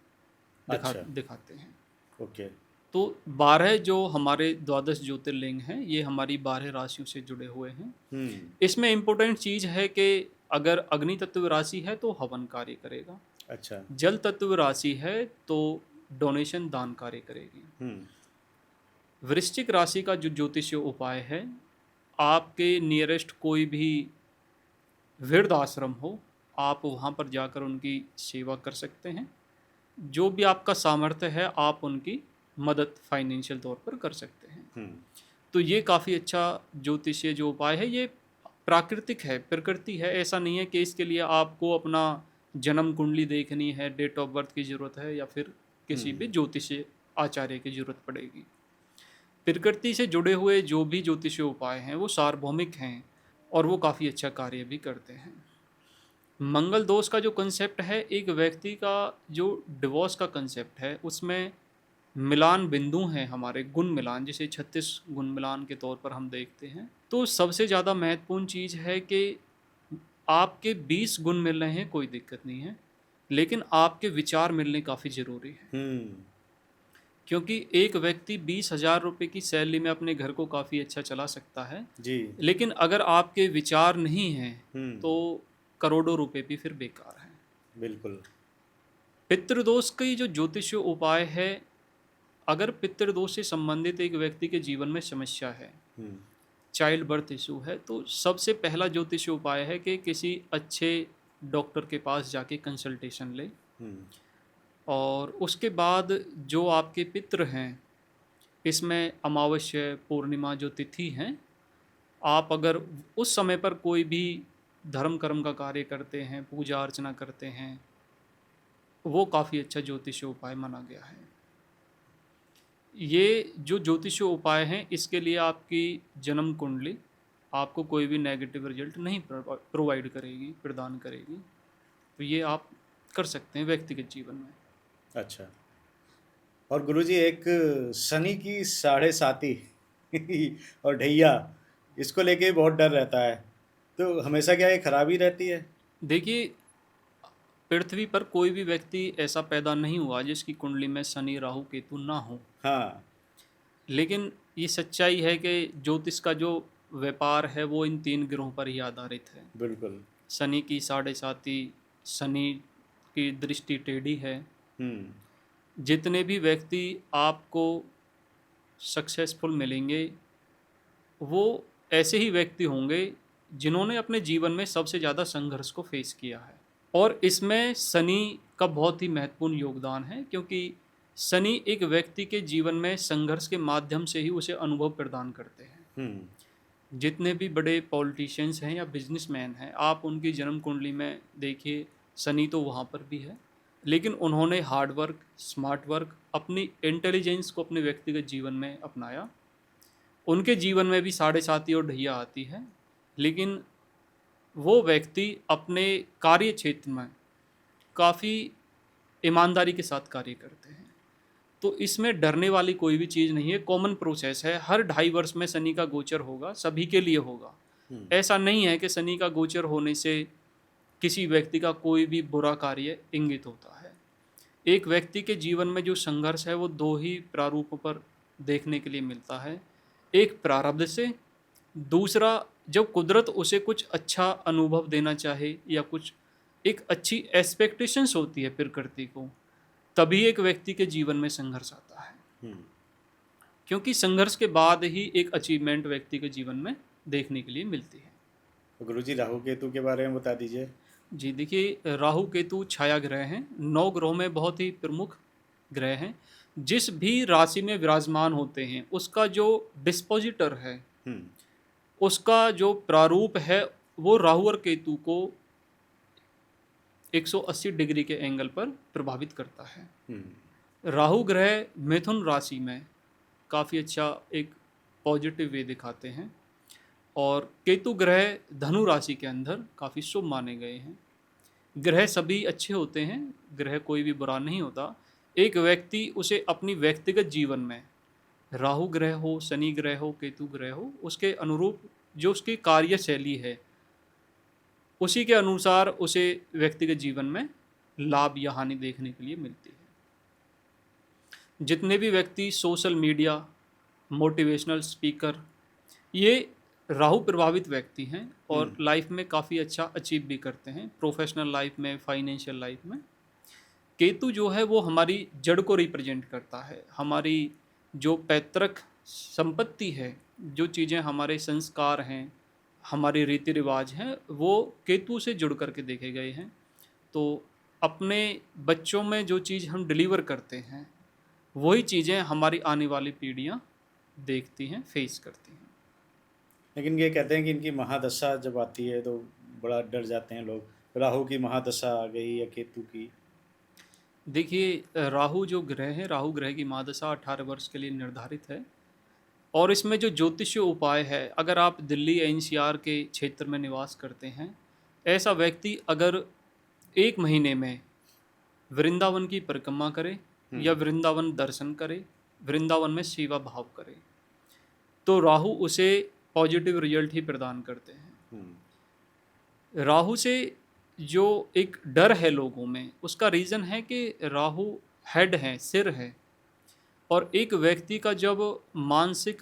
अच्छा, दिखाते हैं। ओके। तो 12 जो हमारे द्वादश ज्योतिर्लिंग हैं, ये हमारी 12 राशियों से जुड़े हुए हैं। हुँ, इसमें इम्पोर्टेंट चीज़ है कि अगर अग्नि तत्व राशि है तो हवन कार्य करेगा, अच्छा, जल तत्व राशि है तो डोनेशन दान कार्य करेगी। हुँ, वृश्चिक राशि का जो ज्योतिषीय उपाय है, आपके नियरेस्ट कोई भी वृद्ध आश्रम हो, आप वहाँ पर जाकर उनकी सेवा कर सकते हैं। जो भी आपका सामर्थ्य है, आप उनकी मदद फाइनेंशियल तौर पर कर सकते हैं। हुँ, तो ये काफ़ी अच्छा ज्योतिषीय जो उपाय है, ये प्राकृतिक है, प्रकृति है। ऐसा नहीं है कि इसके लिए आपको अपना जन्म कुंडली देखनी है, डेट ऑफ बर्थ की ज़रूरत है या फिर किसी भी हुँ, ज्योतिषीय आचार्य की ज़रूरत पड़ेगी। प्रकृति से जुड़े हुए जो भी ज्योतिषीय उपाय हैं वो सार्वभौमिक हैं और वो काफ़ी अच्छा कार्य भी करते हैं। मंगल दोष का जो कंसेप्ट है, एक व्यक्ति का जो डिवोर्स का कंसेप्ट है, उसमें मिलान बिंदु हैं हमारे, गुण मिलान, जिसे 36 गुण मिलान के तौर पर हम देखते हैं। तो सबसे ज़्यादा महत्वपूर्ण चीज़ है कि आपके 20 गुण मिल रहे हैं, कोई दिक्कत नहीं है, लेकिन आपके विचार मिलने काफ़ी ज़रूरी है। हुँ, क्योंकि एक व्यक्ति 20,000 रुपये की सैलरी में अपने घर को काफ़ी अच्छा चला सकता है, जी, लेकिन अगर आपके विचार नहीं हैं हुँ, तो करोड़ों रुपए भी फिर बेकार हैं। बिल्कुल, पितृदोष की जो ज्योतिषीय उपाय है, अगर पितृदोष से संबंधित एक व्यक्ति के जीवन में समस्या है, हुँ, चाइल्ड बर्थ इशू है, तो सबसे पहला ज्योतिषीय उपाय है कि किसी अच्छे डॉक्टर के पास जाके कंसल्टेशन ले हुँ, और उसके बाद जो आपके पितृ हैं, इसमें अमावस्या, पूर्णिमा जो तिथि हैं, आप अगर उस समय पर कोई भी धर्म कर्म का कार्य करते हैं, पूजा अर्चना करते हैं, वो काफ़ी अच्छा ज्योतिषीय उपाय माना गया है। ये जो ज्योतिषीय उपाय हैं, इसके लिए आपकी जन्म कुंडली आपको कोई भी नेगेटिव रिजल्ट नहीं प्रोवाइड करेगी, प्रदान करेगी। तो ये आप कर सकते हैं व्यक्तिगत जीवन में। अच्छा। और गुरुजी, एक शनि की साढ़े साती और ढैया, इसको लेके बहुत डर रहता है। तो हमेशा क्या ये खराब ही रहती है? देखिए, पृथ्वी पर कोई भी व्यक्ति ऐसा पैदा नहीं हुआ जिसकी कुंडली में शनि राहु केतु ना हो। हाँ। लेकिन ये सच्चाई है कि ज्योतिष का जो व्यापार है वो इन तीन ग्रहों पर ही आधारित है। बिल्कुल। शनि की साढ़े साती, शनि की दृष्टि टेढ़ी है। जितने भी व्यक्ति आपको सक्सेसफुल मिलेंगे वो ऐसे ही व्यक्ति होंगे जिन्होंने अपने जीवन में सबसे ज़्यादा संघर्ष को फेस किया है। और इसमें शनि का बहुत ही महत्वपूर्ण योगदान है, क्योंकि शनि एक व्यक्ति के जीवन में संघर्ष के माध्यम से ही उसे अनुभव प्रदान करते हैं। जितने भी बड़े पॉलिटिशियंस हैं या बिजनेसमैन हैं, आप उनकी जन्म कुंडली में देखिए, शनि तो वहाँ पर भी है, लेकिन उन्होंने हार्ड वर्क, स्मार्ट वर्क, अपनी इंटेलिजेंस को अपने व्यक्तिगत जीवन में अपनाया। उनके जीवन में भी साढ़े साती और ढैया आती है, लेकिन वो व्यक्ति अपने कार्य क्षेत्र में काफ़ी ईमानदारी के साथ कार्य करते हैं। तो इसमें डरने वाली कोई भी चीज़ नहीं है, कॉमन प्रोसेस है। हर 2.5 वर्ष में शनि का गोचर होगा, सभी के लिए होगा। ऐसा नहीं है कि शनि का गोचर होने से किसी व्यक्ति का कोई भी बुरा कार्य इंगित होता है। एक व्यक्ति के जीवन में जो संघर्ष है वो 2 ही प्रारूपों पर देखने के लिए मिलता है। एक प्रारब्ध से, दूसरा जब कुदरत उसे कुछ अच्छा अनुभव देना चाहे या कुछ एक अच्छी एक्सपेक्टेशंस होती है प्रकृति को, तभी एक व्यक्ति के जीवन में संघर्ष आता है। क्योंकि संघर्ष के बाद ही एक अचीवमेंट व्यक्ति के जीवन में देखने के लिए मिलती है। तो गुरुजी, राहु केतु के बारे में बता दीजिए। जी देखिए, राहु केतु छाया ग्रह हैं, 9 ग्रहों में बहुत ही प्रमुख ग्रह हैं। जिस भी राशि में विराजमान होते हैं उसका जो डिस्पोजिटर है, उसका जो प्रारूप है, वो राहु और केतु को 180 डिग्री के एंगल पर प्रभावित करता है। राहु ग्रह मिथुन राशि में काफ़ी अच्छा एक पॉजिटिव वे दिखाते हैं, और केतु ग्रह धनु राशि के अंदर काफ़ी शुभ माने गए हैं। ग्रह सभी अच्छे होते हैं, ग्रह कोई भी बुरा नहीं होता। एक व्यक्ति उसे अपनी व्यक्तिगत जीवन में राहु ग्रह हो, शनि ग्रह हो, केतु ग्रह हो, उसके अनुरूप जो उसकी कार्यशैली है उसी के अनुसार उसे व्यक्तिगत जीवन में लाभ या हानि देखने के लिए मिलती है। जितने भी व्यक्ति सोशल मीडिया, मोटिवेशनल स्पीकर, ये राहु प्रभावित व्यक्ति हैं और लाइफ में काफ़ी अच्छा अचीव भी करते हैं, प्रोफेशनल लाइफ में, फाइनेंशियल लाइफ में। केतु जो है वो हमारी जड़ को रिप्रेजेंट करता है, हमारी जो पैतृक संपत्ति है, जो चीज़ें हमारे संस्कार हैं, हमारे रीति रिवाज हैं, वो केतु से जुड़ करके देखे गए हैं। तो अपने बच्चों में जो चीज़ हम डिलीवर करते हैं वही चीज़ें हमारी आने वाली पीढ़ियाँ देखती हैं, फेस करती हैं। लेकिन ये कहते हैं कि इनकी महादशा जब आती है तो बड़ा डर जाते हैं लोग, राहु की महादशा आ गई या केतु की। देखिए, राहु जो ग्रह है, राहु ग्रह की महादशा 18 वर्ष के लिए निर्धारित है। और इसमें जो ज्योतिषीय उपाय है, अगर आप दिल्ली एनसीआर के क्षेत्र में निवास करते हैं, ऐसा व्यक्ति अगर 1 महीने में वृंदावन की परिक्रमा करे या वृंदावन दर्शन करे, वृंदावन में सेवा भाव करे, तो राहु उसे पॉजिटिव रिजल्ट ही प्रदान करते हैं। राहु से जो एक डर है लोगों में, उसका रीज़न है कि राहु हेड है, सिर है, और एक व्यक्ति का जब मानसिक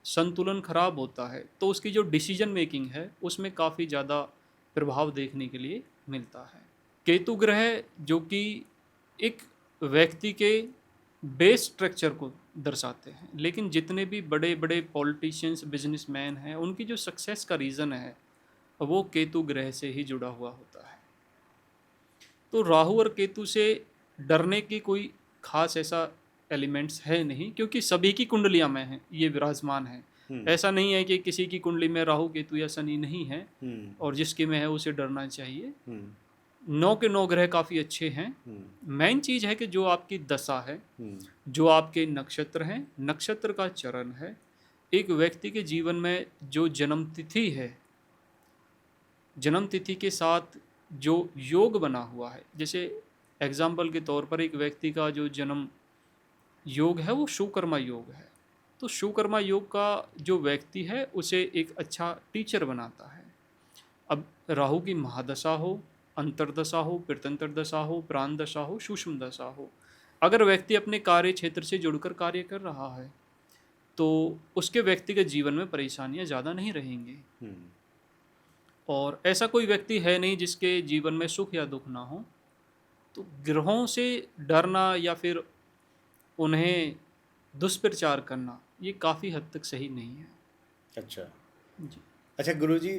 संतुलन खराब होता है तो उसकी जो डिसीजन मेकिंग है उसमें काफ़ी ज़्यादा प्रभाव देखने के लिए मिलता है। केतु ग्रह जो कि एक व्यक्ति के बेस स्ट्रक्चर को दर्शाते हैं, लेकिन जितने भी बड़े बड़े पॉलिटिशियंस, बिजनेसमैन हैं, उनकी जो सक्सेस का रीज़न है वो केतु ग्रह से ही जुड़ा हुआ होता है। तो राहु और केतु से डरने की कोई खास ऐसा एलिमेंट्स है नहीं, क्योंकि सभी की कुंडलियां में हैं, ये विराजमान है। ऐसा नहीं है कि किसी की कुंडली में राहु केतु या शनि नहीं है और जिसके में है उसे डरना चाहिए। 9 के 9 ग्रह काफ़ी अच्छे हैं। मेन चीज़ है कि जो आपकी दशा है, जो आपके नक्षत्र हैं, नक्षत्र का चरण है, एक व्यक्ति के जीवन में जो जन्म तिथि है, जन्म तिथि के साथ जो योग बना हुआ है, जैसे एग्जाम्पल के तौर पर एक व्यक्ति का जो जन्म योग है वो शुकर्मा योग है, तो शुकर्मा योग का जो व्यक्ति है उसे एक अच्छा टीचर बनाता है। अब राहु की महादशा हो, अंतर्दशा हो, प्रत्यंतर दशा हो, प्राण दशा हो, सूक्ष्म दशा हो, अगर व्यक्ति अपने कार्य क्षेत्र से जुड़कर कार्य कर रहा है तो उसके व्यक्तिगत जीवन में परेशानियां ज़्यादा नहीं रहेंगी। और ऐसा कोई व्यक्ति है नहीं जिसके जीवन में सुख या दुख ना हो। तो ग्रहों से डरना या फिर उन्हें दुष्प्रचार करना ये काफ़ी हद तक सही नहीं है। अच्छा जी। अच्छा गुरुजी,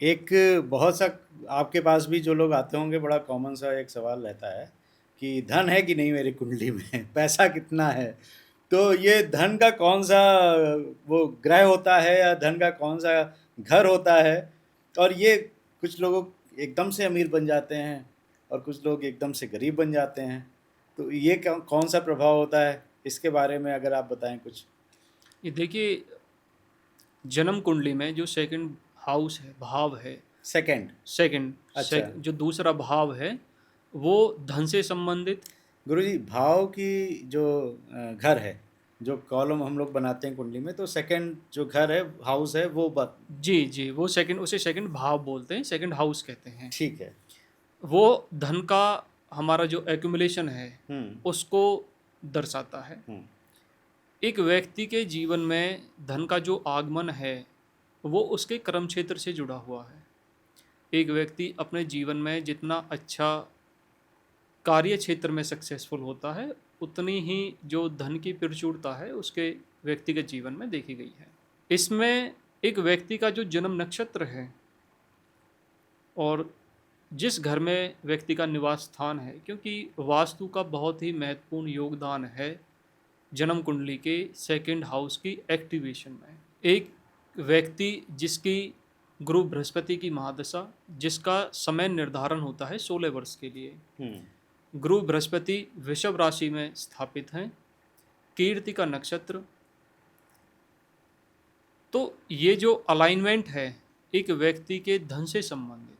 एक बहुत सा आपके पास भी जो लोग आते होंगे, बड़ा कॉमन सा एक सवाल रहता है कि धन है कि नहीं मेरी कुंडली में, पैसा कितना है। तो ये धन का कौन सा वो ग्रह होता है या धन का कौन सा घर होता है, और ये कुछ लोगों एकदम से अमीर बन जाते हैं और कुछ लोग एकदम से गरीब बन जाते हैं, तो ये कौन सा प्रभाव होता है, इसके बारे में अगर आप बताएं कुछ। ये देखिए, जन्म कुंडली में जो सेकंड हाउस है, भाव है, सेकंड। सेकंड अच्छा जो दूसरा भाव है वो धन से संबंधित। गुरुजी, भाव की जो घर है, जो कॉलम हम लोग बनाते हैं कुंडली में, तो सेकंड जो घर है, हाउस है, वो जी जी, वो सेकंड, उसे सेकंड भाव बोलते हैं, सेकंड हाउस कहते हैं। ठीक है। वो धन का हमारा जो एक्यूमुलेशन है उसको दर्शाता है। एक व्यक्ति के जीवन में धन का जो आगमन है वो उसके कर्म क्षेत्र से जुड़ा हुआ है। एक व्यक्ति अपने जीवन में जितना अच्छा कार्य क्षेत्र में सक्सेसफुल होता है उतनी ही जो धन की प्रचुरता है उसके व्यक्तिगत जीवन में देखी गई है। इसमें एक व्यक्ति का जो जन्म नक्षत्र है और जिस घर में व्यक्ति का निवास स्थान है, क्योंकि वास्तु का बहुत ही महत्वपूर्ण योगदान है जन्म कुंडली के सेकंड हाउस की एक्टिवेशन में। एक व्यक्ति जिसकी गुरु बृहस्पति की महादशा, जिसका समय निर्धारण होता है 16 वर्ष के लिए, गुरु बृहस्पति वृषभ राशि में स्थापित हैं, कीर्ति का नक्षत्र, तो ये जो अलाइनमेंट है एक व्यक्ति के धन से संबंधित,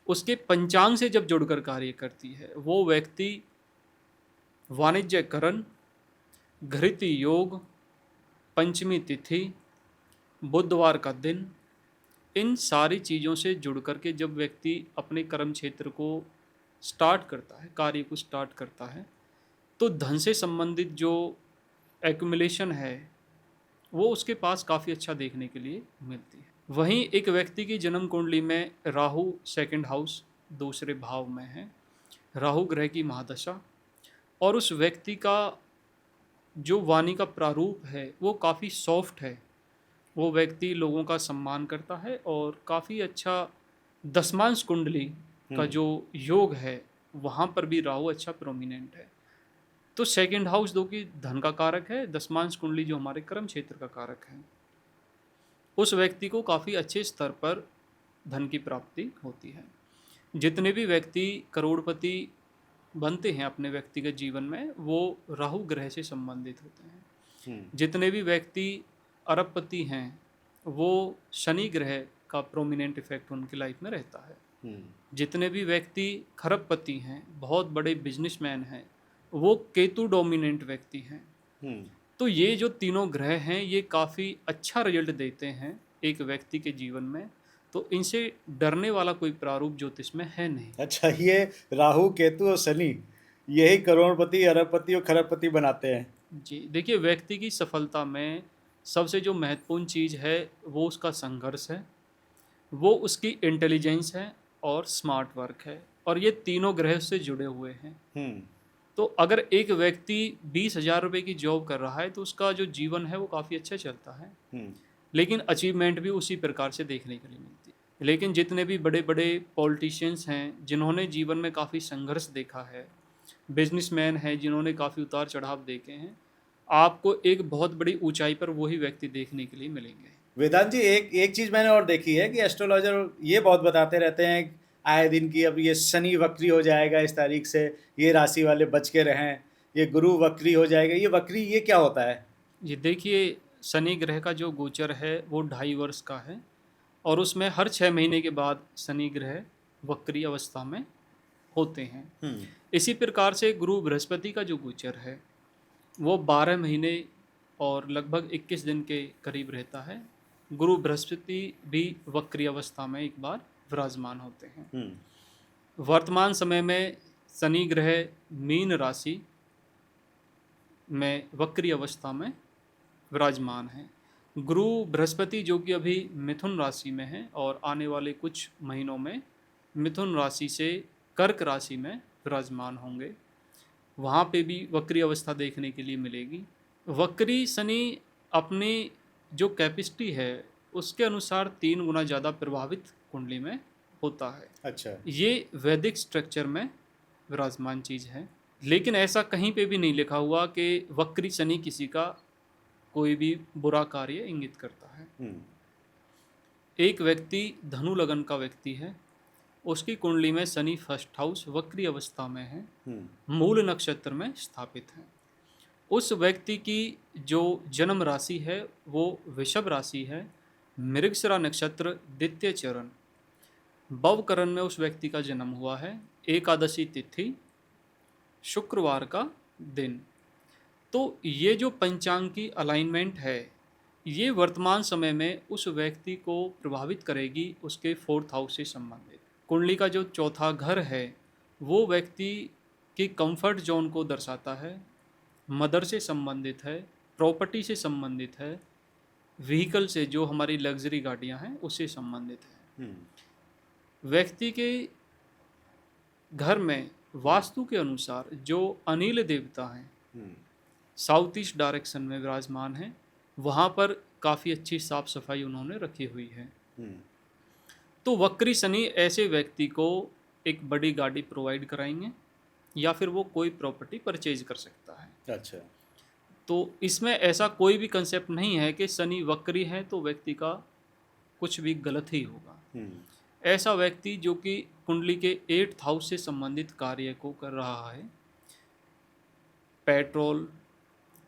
उसके पंचांग से जब जुड़कर कार्य करती है, वो व्यक्ति वाणिज्यकरण, घृति योग, पंचमी तिथि, बुधवार का दिन, इन सारी चीज़ों से जुड़ करके जब व्यक्ति अपने कर्म क्षेत्र को स्टार्ट करता है, कार्य को स्टार्ट करता है, तो धन से संबंधित जो एक्यूमुलेशन है वो उसके पास काफ़ी अच्छा देखने के लिए मिलती है। वहीं एक व्यक्ति की जन्म कुंडली में राहु सेकंड हाउस दूसरे भाव में है, राहु ग्रह की महादशा, और उस व्यक्ति का जो वाणी का प्रारूप है वो काफ़ी सॉफ्ट है। वो व्यक्ति लोगों का सम्मान करता है और काफ़ी अच्छा दशमांश कुंडली का जो योग है वहाँ पर भी राहु अच्छा प्रोमिनेंट है। तो सेकंड हाउस जो कि धन का कारक है, दशमांश कुंडली जो हमारे कर्म क्षेत्र का कारक है, उस व्यक्ति को काफ़ी अच्छे स्तर पर धन की प्राप्ति होती है। जितने भी व्यक्ति करोड़पति बनते हैं अपने व्यक्तिगत जीवन में वो राहु ग्रह से संबंधित होते हैं। जितने भी व्यक्ति अरबपति हैं वो शनि ग्रह का प्रोमिनेंट इफेक्ट उनकी लाइफ में रहता है। जितने भी व्यक्ति खरबपति हैं, बहुत बड़े बिजनेसमैन हैं, वो केतु डोमिनेंट व्यक्ति हैं। तो ये जो तीनों ग्रह हैं ये काफ़ी अच्छा रिजल्ट देते हैं एक व्यक्ति के जीवन में, तो इनसे डरने वाला कोई प्रारूप ज्योतिष में है नहीं। अच्छा, ये राहु केतु और शनि यही करोड़पति, अरबपति और खरबपति बनाते हैं। जी देखिए, व्यक्ति की सफलता में सबसे जो महत्वपूर्ण चीज़ है वो उसका संघर्ष है, वो उसकी इंटेलिजेंस है और स्मार्ट वर्क है, और ये तीनों ग्रह से जुड़े हुए हैं। तो अगर एक व्यक्ति 20,000 रुपये की जॉब कर रहा है तो उसका जो जीवन है वो काफ़ी अच्छा चलता है, लेकिन अचीवमेंट भी उसी प्रकार से देखने के लिए मिलती है। लेकिन जितने भी बड़े बड़े पॉलिटिशियंस हैं जिन्होंने जीवन में काफ़ी संघर्ष देखा है, बिजनेसमैन हैं जिन्होंने काफ़ी उतार चढ़ाव देखे हैं, आपको एक बहुत बड़ी ऊंचाई पर वही व्यक्ति देखने के लिए मिलेंगे। वेदांत जी, एक चीज़ मैंने और देखी है कि एस्ट्रोलॉजर ये बहुत बताते रहते हैं आए दिन की, अब ये शनि वक्री हो जाएगा इस तारीख से, ये राशि वाले बच के रहें, ये गुरु वक्री हो जाएगा। ये वक्री ये क्या होता है? ये देखिए, शनि ग्रह का जो गोचर है वो 2.5 वर्ष का है, और उसमें हर 6 महीने के बाद शनि ग्रह वक्री अवस्था में होते हैं। इसी प्रकार से गुरु बृहस्पति का जो गोचर है वो 12 महीने और लगभग 21 दिन के करीब रहता है। गुरु बृहस्पति भी वक्री अवस्था में एक बार विराजमान होते हैं। वर्तमान समय में शनि ग्रह मीन राशि में वक्री अवस्था में विराजमान है। गुरु बृहस्पति जो कि अभी मिथुन राशि में है और आने वाले कुछ महीनों में मिथुन राशि से कर्क राशि में विराजमान होंगे। वहाँ पे भी वक्री अवस्था देखने के लिए मिलेगी। वक्री शनि अपनी जो कैपेसिटी है उसके अनुसार 3 गुना ज़्यादा प्रभावित कुंडली में होता है। अच्छा। ये वैदिक स्ट्रक्चर में विराजमान चीज़ है, लेकिन ऐसा कहीं पे भी नहीं लिखा हुआ कि वक्री शनि किसी का कोई भी बुरा कार्य इंगित करता है। एक व्यक्ति धनु लगन का व्यक्ति है, उसकी कुंडली में शनि फर्स्ट हाउस वक्री अवस्था में है, मूल नक्षत्र में स्थापित है। उस व्यक्ति की जो जन्म राशि है वो वृषभ राशि है, मृगशिरा नक्षत्र द्वितीय चरण, भवकरण में उस व्यक्ति का जन्म हुआ है, एकादशी तिथि, शुक्रवार का दिन। तो ये जो पंचांग की अलाइनमेंट है ये वर्तमान समय में उस व्यक्ति को प्रभावित करेगी उसके 4th हाउस से संबंधित। कुंडली का जो चौथा घर है वो व्यक्ति की कंफर्ट जोन को दर्शाता है, मदर से संबंधित है, प्रॉपर्टी से संबंधित है, व्हीकल से जो हमारी लग्जरी गाड़ियां हैं उससे संबंधित है। व्यक्ति के घर में वास्तु के अनुसार जो अनिल देवता हैं साउथ ईस्ट डायरेक्शन में विराजमान है, वहाँ पर काफ़ी अच्छी साफ सफाई उन्होंने रखी हुई है। तो वक्री शनि ऐसे व्यक्ति को एक बड़ी गाड़ी प्रोवाइड कराएंगे या फिर वो कोई प्रॉपर्टी परचेज कर सकता है। अच्छा। तो इसमें ऐसा कोई भी कंसेप्ट नहीं है कि शनि वक्री है तो व्यक्ति का कुछ भी गलत ही होगा। ऐसा व्यक्ति जो कि कुंडली के 8th हाउस से संबंधित कार्य को कर रहा है, पेट्रोल,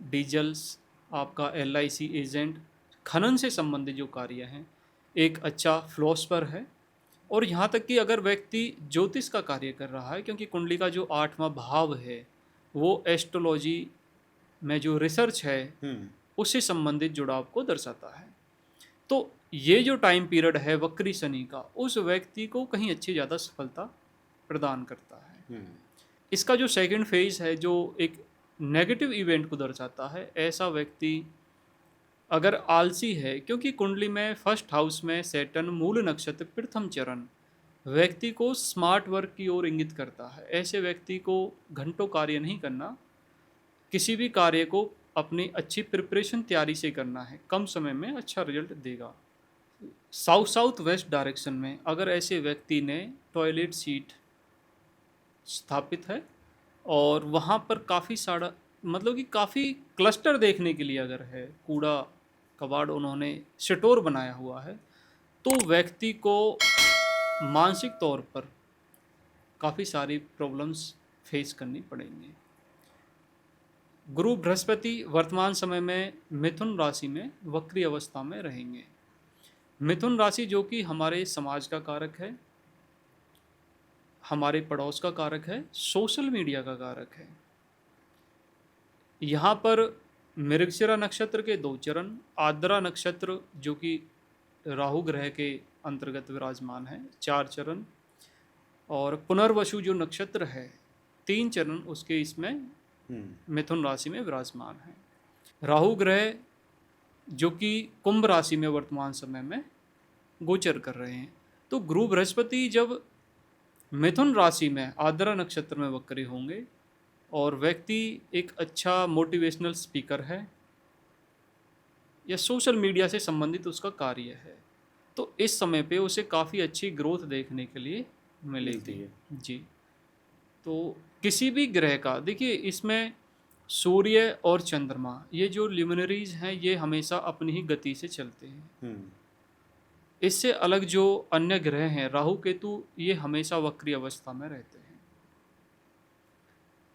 डीजल्स, आपका LIC एजेंट, खनन से संबंधित जो कार्य हैं, एक अच्छा फिलोसफर है। और यहाँ तक कि अगर व्यक्ति ज्योतिष का कार्य कर रहा है, क्योंकि कुंडली का जो 8वां भाव है वो एस्ट्रोलॉजी में जो रिसर्च है उससे संबंधित जुड़ाव को दर्शाता है। तो ये जो टाइम पीरियड है वक्री शनि का उस व्यक्ति को कहीं अच्छी ज़्यादा सफलता प्रदान करता है। इसका जो सेकंड फेज है जो एक नेगेटिव इवेंट को दर्शाता है, ऐसा व्यक्ति अगर आलसी है, क्योंकि कुंडली में फर्स्ट हाउस में सैटर्न मूल नक्षत्र प्रथम चरण व्यक्ति को स्मार्ट वर्क की ओर इंगित करता है। ऐसे व्यक्ति को घंटों कार्य नहीं करना, किसी भी कार्य को अपनी अच्छी प्रिपरेशन तैयारी से करना है, कम समय में अच्छा रिजल्ट देगा। साउथ वेस्ट डायरेक्शन में अगर ऐसे व्यक्ति ने टॉयलेट सीट स्थापित है और वहाँ पर काफ़ी सारा मतलब कि काफ़ी क्लस्टर देखने के लिए अगर है, कूड़ा कबाड़ उन्होंने स्टोर बनाया हुआ है, तो व्यक्ति को मानसिक तौर पर काफ़ी सारी प्रॉब्लम्स फेस करनी पड़ेंगी। गुरु बृहस्पति वर्तमान समय में मिथुन राशि में वक्री अवस्था में रहेंगे। मिथुन राशि जो कि हमारे समाज का कारक है, हमारे पड़ोस का कारक है, सोशल मीडिया का कारक है। यहाँ पर मृगशिरा नक्षत्र के 2 चरण, आर्द्रा नक्षत्र जो कि राहु ग्रह के अंतर्गत विराजमान है 4 चरण, और पुनर्वसु जो नक्षत्र है 3 चरण उसके इसमें मिथुन राशि में विराजमान है। राहु ग्रह जो कि कुंभ राशि में वर्तमान समय में गोचर कर रहे हैं। तो गुरु बृहस्पति जब मिथुन राशि में आर्द्रा नक्षत्र में वक्री होंगे और व्यक्ति एक अच्छा मोटिवेशनल स्पीकर है या सोशल मीडिया से संबंधित उसका कार्य है, तो इस समय पे उसे काफ़ी अच्छी ग्रोथ देखने के लिए मिलेगी है जी। तो किसी भी ग्रह का देखिए, इसमें सूर्य और चंद्रमा ये जो ल्यूमिनरीज हैं ये हमेशा अपनी ही गति से चलते हैं। इससे अलग जो अन्य ग्रह हैं राहु केतु ये हमेशा वक्री अवस्था में रहते हैं।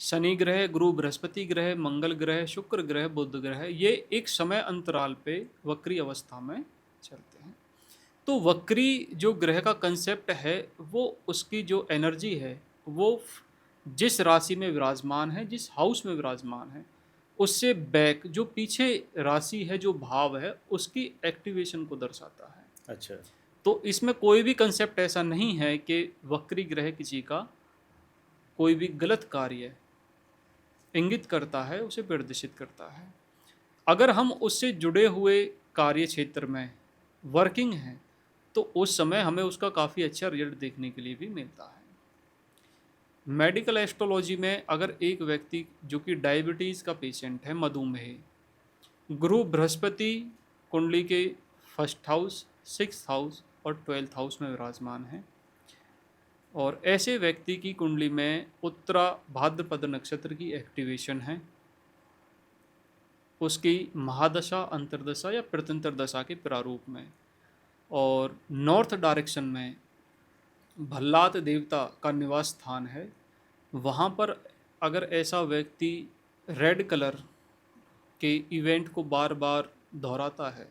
शनि ग्रह, गुरु बृहस्पति ग्रह, मंगल ग्रह, शुक्र ग्रह, बुध ग्रह ये एक समय अंतराल पे वक्री अवस्था में चलते हैं। तो वक्री जो ग्रह का कंसेप्ट है वो उसकी जो एनर्जी है वो जिस राशि में विराजमान है, जिस हाउस में विराजमान है, उससे बैक जो पीछे राशि है, जो भाव है, उसकी एक्टिवेशन को दर्शाता है। अच्छा। तो इसमें कोई भी कंसेप्ट ऐसा नहीं है कि वक्री ग्रह किसी का कोई भी गलत कार्य इंगित करता है, उसे प्रदर्शित करता है। अगर हम उससे जुड़े हुए कार्य क्षेत्र में वर्किंग हैं तो उस समय हमें उसका काफ़ी अच्छा रिजल्ट देखने के लिए भी मिलता है। मेडिकल एस्ट्रोलॉजी में अगर एक व्यक्ति जो कि डायबिटीज़ का पेशेंट है, मधुमेह, गुरु बृहस्पति कुंडली के फर्स्ट हाउस, सिक्स्थ हाउस और 12th हाउस में विराजमान है, और ऐसे व्यक्ति की कुंडली में उत्तरा भाद्रपद नक्षत्र की एक्टिवेशन है, उसकी महादशा, अंतर्दशा या प्रत्यंतर दशा के प्रारूप में, और नॉर्थ डायरेक्शन में भल्लात देवता का निवास स्थान है, वहाँ पर अगर ऐसा व्यक्ति रेड कलर के इवेंट को बार बार दोहराता है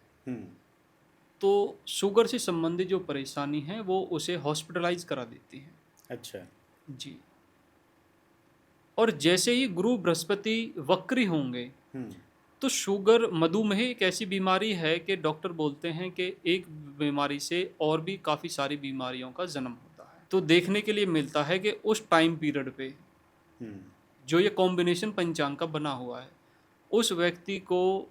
तो शुगर से संबंधित जो परेशानी है वो उसे हॉस्पिटलाइज करा देती है। अच्छा जी। और जैसे ही गुरु बृहस्पति वक्री होंगे तो शुगर, मधुमेह एक ऐसी बीमारी है कि डॉक्टर बोलते हैं कि एक बीमारी से और भी काफ़ी सारी बीमारियों का जन्म होता है। तो देखने के लिए मिलता है कि उस टाइम पीरियड पे जो ये कॉम्बिनेशन पंचांग का बना हुआ है, उस व्यक्ति को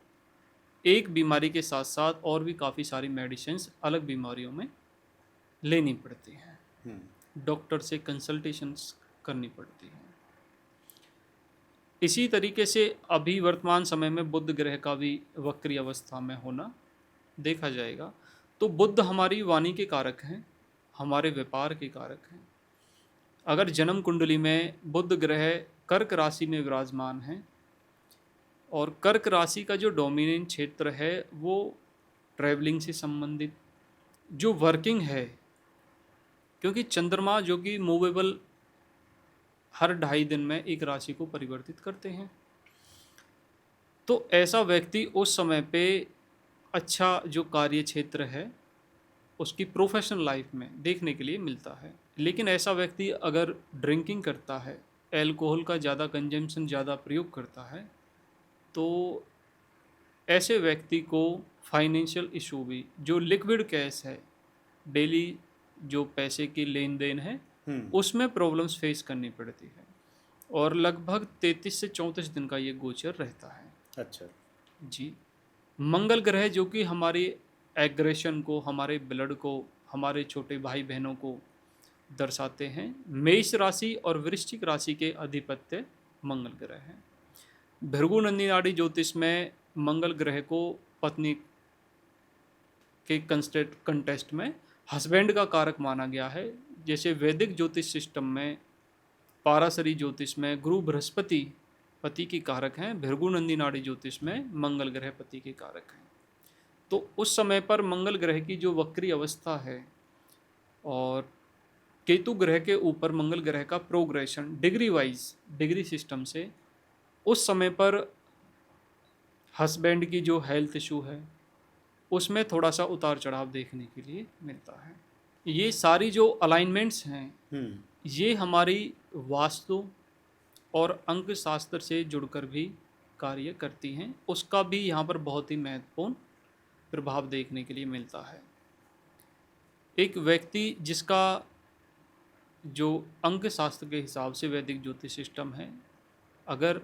एक बीमारी के साथ साथ और भी काफ़ी सारी मेडिसिन्स अलग बीमारियों में लेनी पड़ती हैं, डॉक्टर से कंसल्टेशंस करनी पड़ती हैं। इसी तरीके से अभी वर्तमान समय में बुध ग्रह का भी वक्री अवस्था में होना देखा जाएगा। तो बुध हमारी वाणी के कारक हैं, हमारे व्यापार के कारक हैं। अगर जन्म कुंडली में बुध ग्रह कर्क राशि में विराजमान है और कर्क राशि का जो डोमिनेंट क्षेत्र है वो ट्रैवलिंग से संबंधित, जो वर्किंग है, क्योंकि चंद्रमा जो कि मूवेबल हर 2.5 दिन में एक राशि को परिवर्तित करते हैं, तो ऐसा व्यक्ति उस समय पे अच्छा जो कार्य क्षेत्र है उसकी प्रोफेशनल लाइफ में देखने के लिए मिलता है। लेकिन ऐसा व्यक्ति अगर ड्रिंकिंग करता है, एल्कोहल का ज़्यादा कंजम्पशन, ज़्यादा प्रयोग करता है, तो ऐसे व्यक्ति को फाइनेंशियल इशू भी, जो लिक्विड कैश है, डेली जो पैसे की लेन देन है, उसमें प्रॉब्लम्स फेस करनी पड़ती है, और लगभग 33 से 34 दिन का ये गोचर रहता है। अच्छा जी। मंगल ग्रह जो कि हमारी एग्रेशन को, हमारे ब्लड को, हमारे छोटे भाई बहनों को दर्शाते हैं, मेष राशि और वृश्चिक राशि के अधिपत्य मंगल ग्रह हैं। भृगु नंदी नाड़ी ज्योतिष में मंगल ग्रह को पत्नी के कंटेस्ट में हस्बैंड का कारक माना गया है। जैसे वैदिक ज्योतिष सिस्टम में, पाराशरी ज्योतिष में गुरु बृहस्पति पति की कारक हैं, भृगु नंदी नाड़ी ज्योतिष में मंगल ग्रह पति के कारक हैं। तो उस समय पर मंगल ग्रह की जो वक्री अवस्था है और केतु ग्रह के ऊपर मंगल ग्रह का progression degree wise, degree system से, उस समय पर हस्बैंड की जो हेल्थ इशू है उसमें थोड़ा सा उतार चढ़ाव देखने के लिए मिलता है। ये सारी जो अलाइनमेंट्स हैं ये हमारी वास्तु और अंक शास्त्र से जुड़कर भी कार्य करती हैं, उसका भी यहाँ पर बहुत ही महत्वपूर्ण प्रभाव देखने के लिए मिलता है। एक व्यक्ति जिसका जो अंक शास्त्र के हिसाब से वैदिक ज्योतिष सिस्टम है, अगर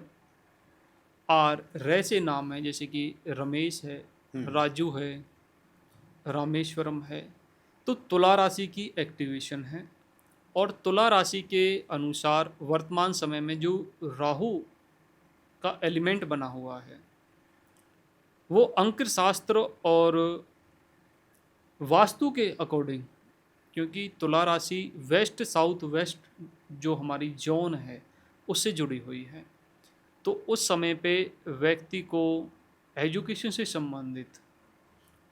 आर रे से नाम है, जैसे कि रमेश है, राजू है, रामेश्वरम है, तो तुला राशि की एक्टिवेशन है। और तुला राशि के अनुसार वर्तमान समय में जो राहु का एलिमेंट बना हुआ है वो अंक शास्त्र और वास्तु के अकॉर्डिंग, क्योंकि तुला राशि वेस्ट साउथ वेस्ट जो हमारी जोन है उससे जुड़ी हुई है, तो उस समय पे व्यक्ति को एजुकेशन से संबंधित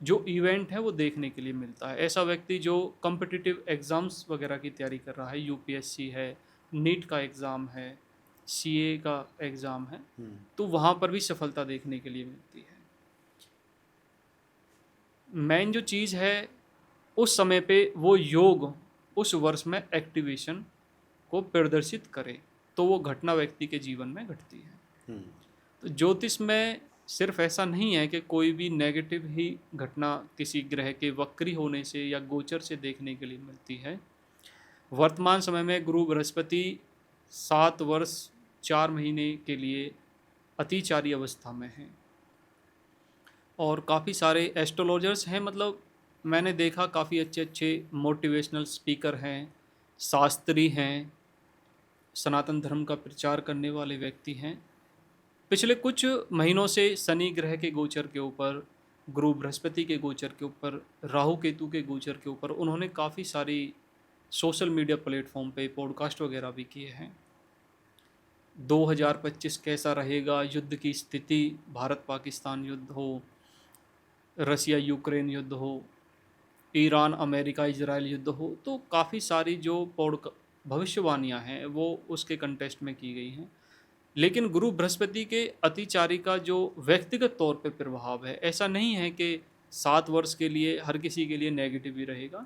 जो इवेंट है वो देखने के लिए मिलता है। ऐसा व्यक्ति जो कॉम्पिटिटिव एग्ज़ाम्स वगैरह की तैयारी कर रहा है, यूपीएससी है, नीट का एग्ज़ाम है, सीए का एग्ज़ाम है, तो वहाँ पर भी सफलता देखने के लिए मिलती है। मेन जो चीज़ है उस समय पे वो योग उस वर्ष में एक्टिवेशन को प्रदर्शित करे तो वो घटना व्यक्ति के जीवन में घटती है। तो ज्योतिष में सिर्फ ऐसा नहीं है कि कोई भी नेगेटिव ही घटना किसी ग्रह के वक्री होने से या गोचर से देखने के लिए मिलती है। वर्तमान समय में गुरु बृहस्पति 7 वर्ष 4 महीने के लिए अतिचारी अवस्था में हैं और काफ़ी सारे एस्ट्रोलॉजर्स हैं, मतलब मैंने देखा काफ़ी अच्छे अच्छे मोटिवेशनल स्पीकर हैं, शास्त्री हैं, सनातन धर्म का प्रचार करने वाले व्यक्ति हैं। पिछले कुछ महीनों से शनि ग्रह के गोचर के ऊपर, गुरु बृहस्पति के गोचर के ऊपर, राहु केतु के गोचर के ऊपर उन्होंने काफ़ी सारी सोशल मीडिया प्लेटफॉर्म पे पॉडकास्ट वगैरह भी किए हैं। 2025 कैसा रहेगा, युद्ध की स्थिति, भारत पाकिस्तान युद्ध हो, रसिया यूक्रेन युद्ध हो, ईरान अमेरिका इजराइल युद्ध हो, तो काफ़ी सारी जो भविष्यवाणियाँ हैं वो उसके कंटेस्ट में की गई हैं। लेकिन गुरु बृहस्पति के अतिचारी का जो व्यक्तिगत तौर पे प्रभाव है, ऐसा नहीं है कि 7 वर्ष के लिए हर किसी के लिए नेगेटिव ही रहेगा।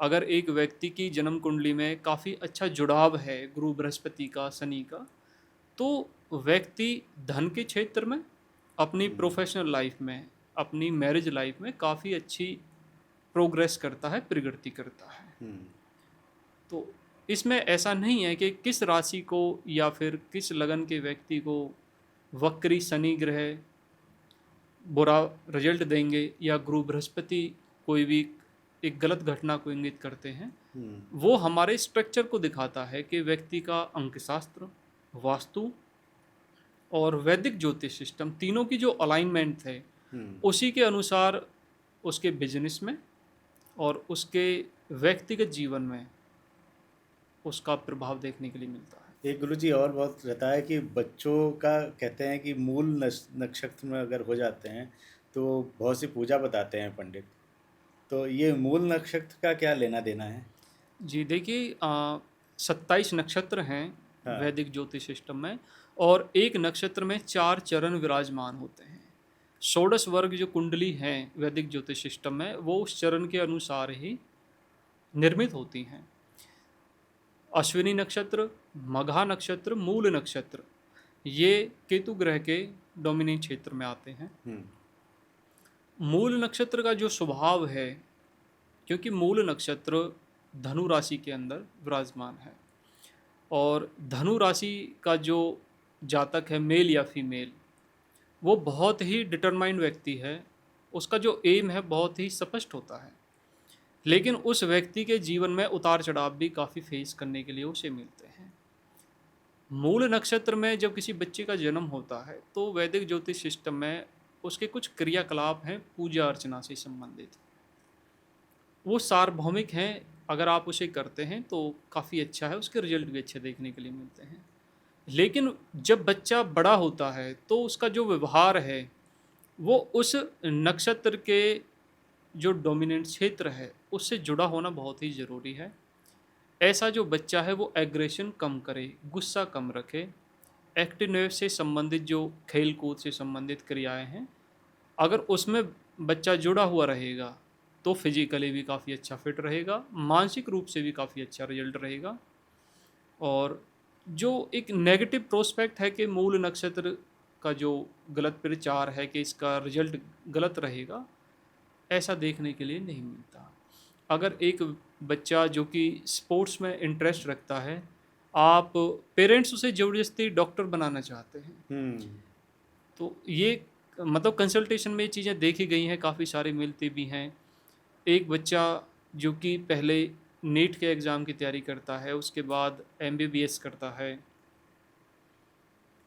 अगर एक व्यक्ति की जन्म कुंडली में काफ़ी अच्छा जुड़ाव है गुरु बृहस्पति का, शनि का, तो व्यक्ति धन के क्षेत्र में, अपनी प्रोफेशनल लाइफ में, अपनी मैरिज लाइफ में काफ़ी अच्छी प्रोग्रेस करता है, प्रगति करता है। तो इसमें ऐसा नहीं है कि किस राशि को या फिर किस लगन के व्यक्ति को वक्री शनि ग्रह बुरा रिजल्ट देंगे या गुरु बृहस्पति कोई भी एक गलत घटना को इंगित करते हैं। वो हमारे स्ट्रक्चर को दिखाता है कि व्यक्ति का अंकशास्त्र, वास्तु और वैदिक ज्योतिष सिस्टम तीनों की जो अलाइनमेंट है उसी के अनुसार उसके बिजनेस में और उसके व्यक्तिगत जीवन में उसका प्रभाव देखने के लिए मिलता है। एक गुरुजी और बहुत रहता है कि बच्चों का कहते हैं कि मूल नक्षत्र में अगर हो जाते हैं तो बहुत सी पूजा बताते हैं पंडित, तो ये मूल नक्षत्र का क्या लेना देना है? जी देखिए, 27 नक्षत्र हैं हाँ। वैदिक ज्योतिष सिस्टम में, और एक नक्षत्र में 4 चरण विराजमान होते हैं। षोडश वर्ग जो कुंडली हैं वैदिक ज्योतिष सिस्टम में, वो उस चरण के अनुसार ही निर्मित होती हैं। अश्विनी नक्षत्र, मघा नक्षत्र, मूल नक्षत्र, ये केतु ग्रह के डोमिनेट क्षेत्र में आते हैं। मूल नक्षत्र का जो स्वभाव है, क्योंकि मूल नक्षत्र धनु राशि के अंदर विराजमान है और धनु राशि का जो जातक है, मेल या फीमेल, वो बहुत ही डिटरमाइंड व्यक्ति है, उसका जो एम है बहुत ही स्पष्ट होता है, लेकिन उस व्यक्ति के जीवन में उतार चढ़ाव भी काफ़ी फेस करने के लिए उसे मिलते हैं। मूल नक्षत्र में जब किसी बच्चे का जन्म होता है तो वैदिक ज्योतिष सिस्टम में उसके कुछ क्रियाकलाप हैं पूजा अर्चना से संबंधित, वो सार्वभौमिक हैं। अगर आप उसे करते हैं तो काफ़ी अच्छा है, उसके रिजल्ट भी अच्छे देखने के लिए मिलते हैं। लेकिन जब बच्चा बड़ा होता है तो उसका जो व्यवहार है वो उस नक्षत्र के जो डोमिनेंट क्षेत्र है उससे जुड़ा होना बहुत ही ज़रूरी है। ऐसा जो बच्चा है वो एग्रेशन कम करे, गुस्सा कम रखे, एक्टिवनेस से संबंधित जो खेल कूद से संबंधित क्रियाएं हैं, अगर उसमें बच्चा जुड़ा हुआ रहेगा तो फिजिकली भी काफ़ी अच्छा फिट रहेगा, मानसिक रूप से भी काफ़ी अच्छा रिजल्ट रहेगा। और जो एक नेगेटिव प्रोस्पेक्ट है कि मूल नक्षत्र का जो गलत प्रचार है कि इसका रिजल्ट गलत रहेगा, ऐसा देखने के लिए नहीं मिलता। अगर एक बच्चा जो कि स्पोर्ट्स में इंटरेस्ट रखता है, आप पेरेंट्स उसे ज़बरदस्ती डॉक्टर बनाना चाहते हैं, तो ये मतलब कंसल्टेशन में ये चीज़ें देखी गई हैं, काफ़ी सारी मिलती भी हैं। एक बच्चा जो कि पहले नीट के एग्ज़ाम की तैयारी करता है, उसके बाद MBBS करता है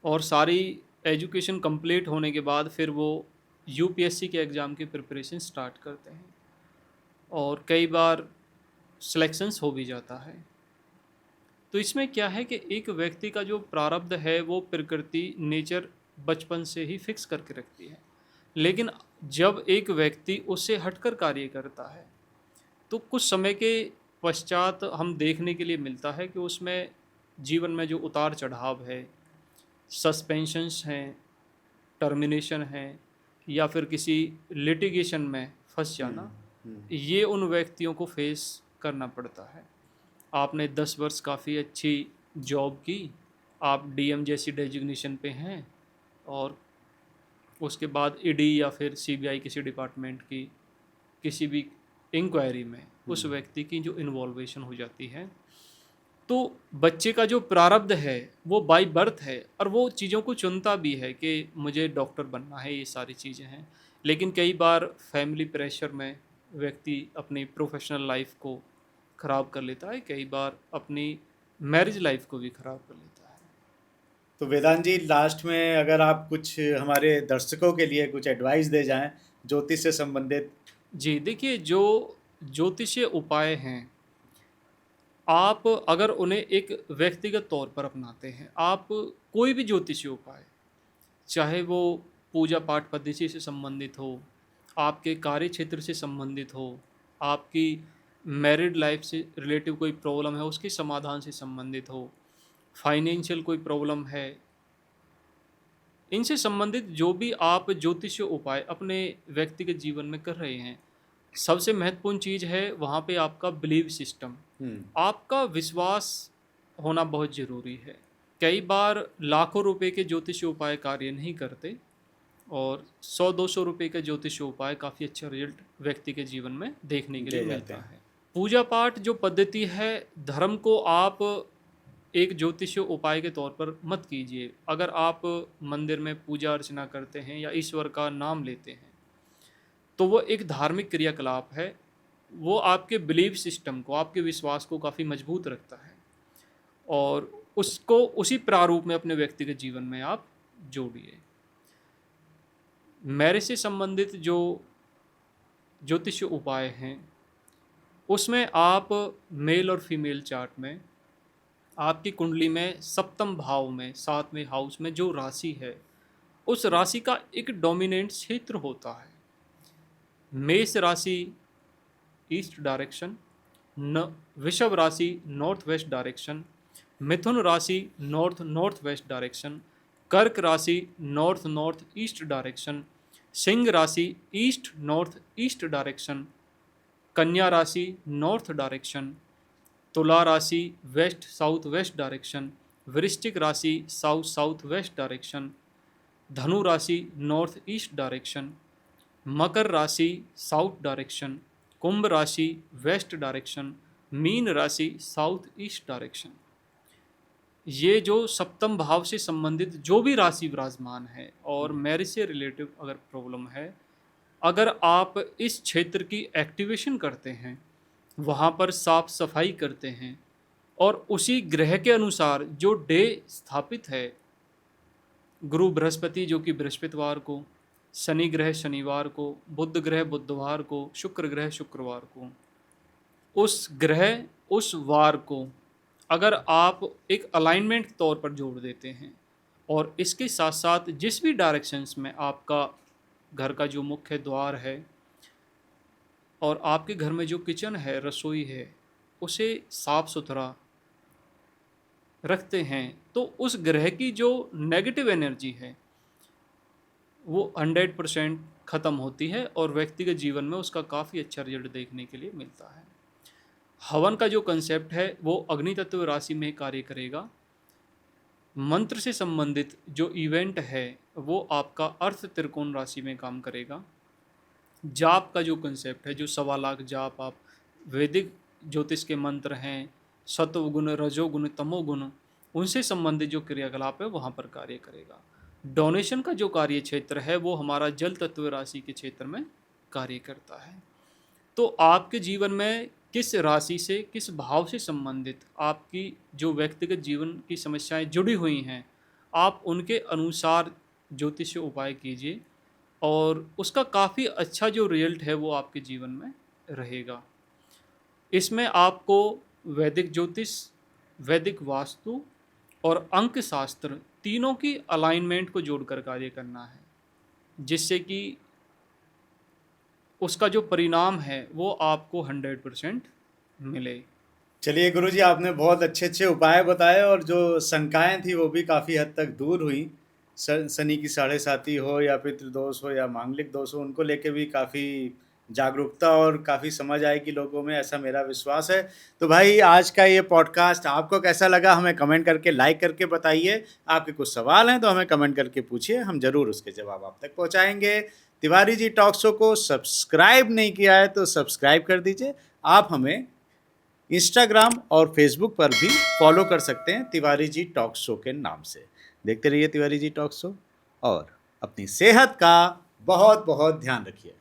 और सारी एजुकेशन कंप्लीट होने के बाद फिर वो UPSC के एग्ज़ाम की प्रिपरेशन स्टार्ट करते हैं और कई बार सिलेक्शंस हो भी जाता है। तो इसमें क्या है कि एक व्यक्ति का जो प्रारब्ध है वो प्रकृति, नेचर बचपन से ही फिक्स करके रखती है, लेकिन जब एक व्यक्ति उससे हटकर कार्य करता है तो कुछ समय के पश्चात हम देखने के लिए मिलता है कि उसमें जीवन में जो उतार चढ़ाव है, सस्पेंशंस हैं, टर्मिनेशन है या फिर किसी लिटिगेशन में फंस जाना, ये उन व्यक्तियों को फेस करना पड़ता है। आपने 10 वर्ष काफ़ी अच्छी जॉब की, आप DM जैसी डेजिग्नेशन पे हैं, और उसके बाद ईडी या फिर सीबीआई किसी डिपार्टमेंट की किसी भी इंक्वायरी में उस व्यक्ति की जो इन्वॉल्वेशन हो जाती है, तो बच्चे का जो प्रारब्ध है वो बाय बर्थ है और वो चीज़ों को चुनता भी है कि मुझे डॉक्टर बनना है, ये सारी चीज़ें हैं। लेकिन कई बार फैमिली प्रेशर में व्यक्ति अपनी प्रोफेशनल लाइफ को ख़राब कर लेता है, कई बार अपनी मैरिज लाइफ को भी ख़राब कर लेता है। तो वेदांत जी, लास्ट में अगर आप कुछ हमारे दर्शकों के लिए कुछ एडवाइस दे जाएं ज्योतिष से संबंधित। जी देखिए, जो ज्योतिषीय उपाय हैं, आप अगर उन्हें एक व्यक्तिगत तौर पर अपनाते हैं, आप कोई भी ज्योतिषीय उपाय, चाहे वो पूजा पाठ पद्धति से संबंधित हो, आपके कार्य क्षेत्र से संबंधित हो, आपकी मैरिड लाइफ से रिलेटिव कोई प्रॉब्लम है उसके समाधान से संबंधित हो, फाइनेंशियल कोई प्रॉब्लम है, इनसे संबंधित जो भी आप ज्योतिषीय उपाय अपने व्यक्तिगत जीवन में कर रहे हैं, सबसे महत्वपूर्ण चीज़ है वहाँ पे आपका बिलीव सिस्टम, आपका विश्वास होना बहुत ज़रूरी है। कई बार लाखों रुपए के ज्योतिषीय उपाय कार्य नहीं करते और 100-200 रुपए का ज्योतिषीय उपाय काफ़ी अच्छा रिजल्ट व्यक्ति के जीवन में देखने के लिए दे जाते मिलता हैं। है। पूजा पाठ जो पद्धति है, धर्म को आप एक ज्योतिषीय उपाय के तौर पर मत कीजिए। अगर आप मंदिर में पूजा अर्चना करते हैं या ईश्वर का नाम लेते हैं, तो वो एक धार्मिक क्रियाकलाप है। वो आपके बिलीव सिस्टम को, आपके विश्वास को काफ़ी मजबूत रखता है और उसको उसी प्रारूप में अपने व्यक्तिगत जीवन में आप जोड़िए। मैरिज से संबंधित जो ज्योतिषीय उपाय हैं, उसमें आप मेल और फीमेल चार्ट में आपकी कुंडली में सप्तम भाव में 7वें हाउस में जो राशि है, उस राशि का एक डोमिनेंट क्षेत्र होता है। मेष राशि ईस्ट डायरेक्शन, वृषभ राशि नॉर्थ वेस्ट डायरेक्शन, मिथुन राशि नॉर्थ नॉर्थ वेस्ट डायरेक्शन, कर्क राशि north north east direction, Singh राशि ईस्ट नॉर्थ ईस्ट डायरेक्शन, कन्या राशि नॉर्थ डायरेक्शन, तुला राशि वेस्ट साउथ वेस्ट डायरेक्शन, वृश्चिक राशि साउथ साउथ वेस्ट डायरेक्शन, धनु राशि नॉर्थ ईस्ट डायरेक्शन, मकर राशि साउथ डायरेक्शन, कुंभ राशि वेस्ट डायरेक्शन, मीन राशि साउथ ईस्ट डायरेक्शन। ये जो सप्तम भाव से संबंधित जो भी राशि विराजमान है और मैरिज से रिलेटिव अगर प्रॉब्लम है, अगर आप इस क्षेत्र की एक्टिवेशन करते हैं, वहाँ पर साफ सफाई करते हैं और उसी ग्रह के अनुसार जो डे स्थापित है, गुरु बृहस्पति जो कि बृहस्पतिवार को, शनि ग्रह शनिवार को, बुध ग्रह बुधवार को, शुक्र ग्रह शुक्रवार को, उस ग्रह उस वार को अगर आप एक अलाइनमेंट तौर पर जोड़ देते हैं और इसके साथ साथ जिस भी डायरेक्शंस में आपका घर का जो मुख्य द्वार है और आपके घर में जो किचन है, रसोई है, उसे साफ सुथरा रखते हैं, तो उस ग्रह की जो नेगेटिव एनर्जी है वो 100% ख़त्म होती है और व्यक्तिगत जीवन में उसका काफ़ी अच्छा रिजल्ट देखने के लिए मिलता है। हवन का जो कंसेप्ट है वो अग्नि तत्व राशि में कार्य करेगा। मंत्र से संबंधित जो इवेंट है वो आपका अर्थ त्रिकोण राशि में काम करेगा। जाप का जो कंसेप्ट है, जो 1.25 लाख जाप आप वैदिक ज्योतिष के मंत्र हैं, सत्वगुण रजोगुण तमोगुण, उनसे संबंधित जो क्रियाकलाप है वहाँ पर कार्य करेगा। डोनेशन का जो कार्य क्षेत्र है वो हमारा जल तत्व राशि के क्षेत्र में कार्य करता है। तो आपके जीवन में किस राशि से, किस भाव से संबंधित आपकी जो व्यक्तिगत जीवन की समस्याएं जुड़ी हुई हैं, आप उनके अनुसार ज्योतिषीय उपाय कीजिए और उसका काफ़ी अच्छा जो रिजल्ट है वो आपके जीवन में रहेगा। इसमें आपको वैदिक ज्योतिष, वैदिक वास्तु और अंक शास्त्र तीनों की अलाइनमेंट को जोड़कर कार्य करना है, जिससे कि उसका जो परिणाम है वो आपको 100% मिले। चलिए गुरुजी, आपने बहुत अच्छे अच्छे उपाय बताए और जो शंकाएं थी वो भी काफ़ी हद तक दूर हुई। शनि की 7.5 हो या पितृदोष हो या मांगलिक दोष हो, उनको लेके भी काफ़ी जागरूकता और काफ़ी समझ आएगी लोगों में, ऐसा मेरा विश्वास है। तो भाई आज का ये पॉडकास्ट आपको कैसा लगा हमें कमेंट करके, लाइक करके बताइए। आपके कुछ सवाल हैं तो हमें कमेंट करके पूछिए, हम ज़रूर उसके जवाब आप तक पहुँचाएँगे। तिवारी जी टॉक शो को सब्सक्राइब नहीं किया है तो सब्सक्राइब कर दीजिए। आप हमें इंस्टाग्राम और फेसबुक पर भी फॉलो कर सकते हैं तिवारी जी टॉक शो के नाम से। देखते रहिए तिवारी जी टॉक शो और अपनी सेहत का बहुत बहुत ध्यान रखिए।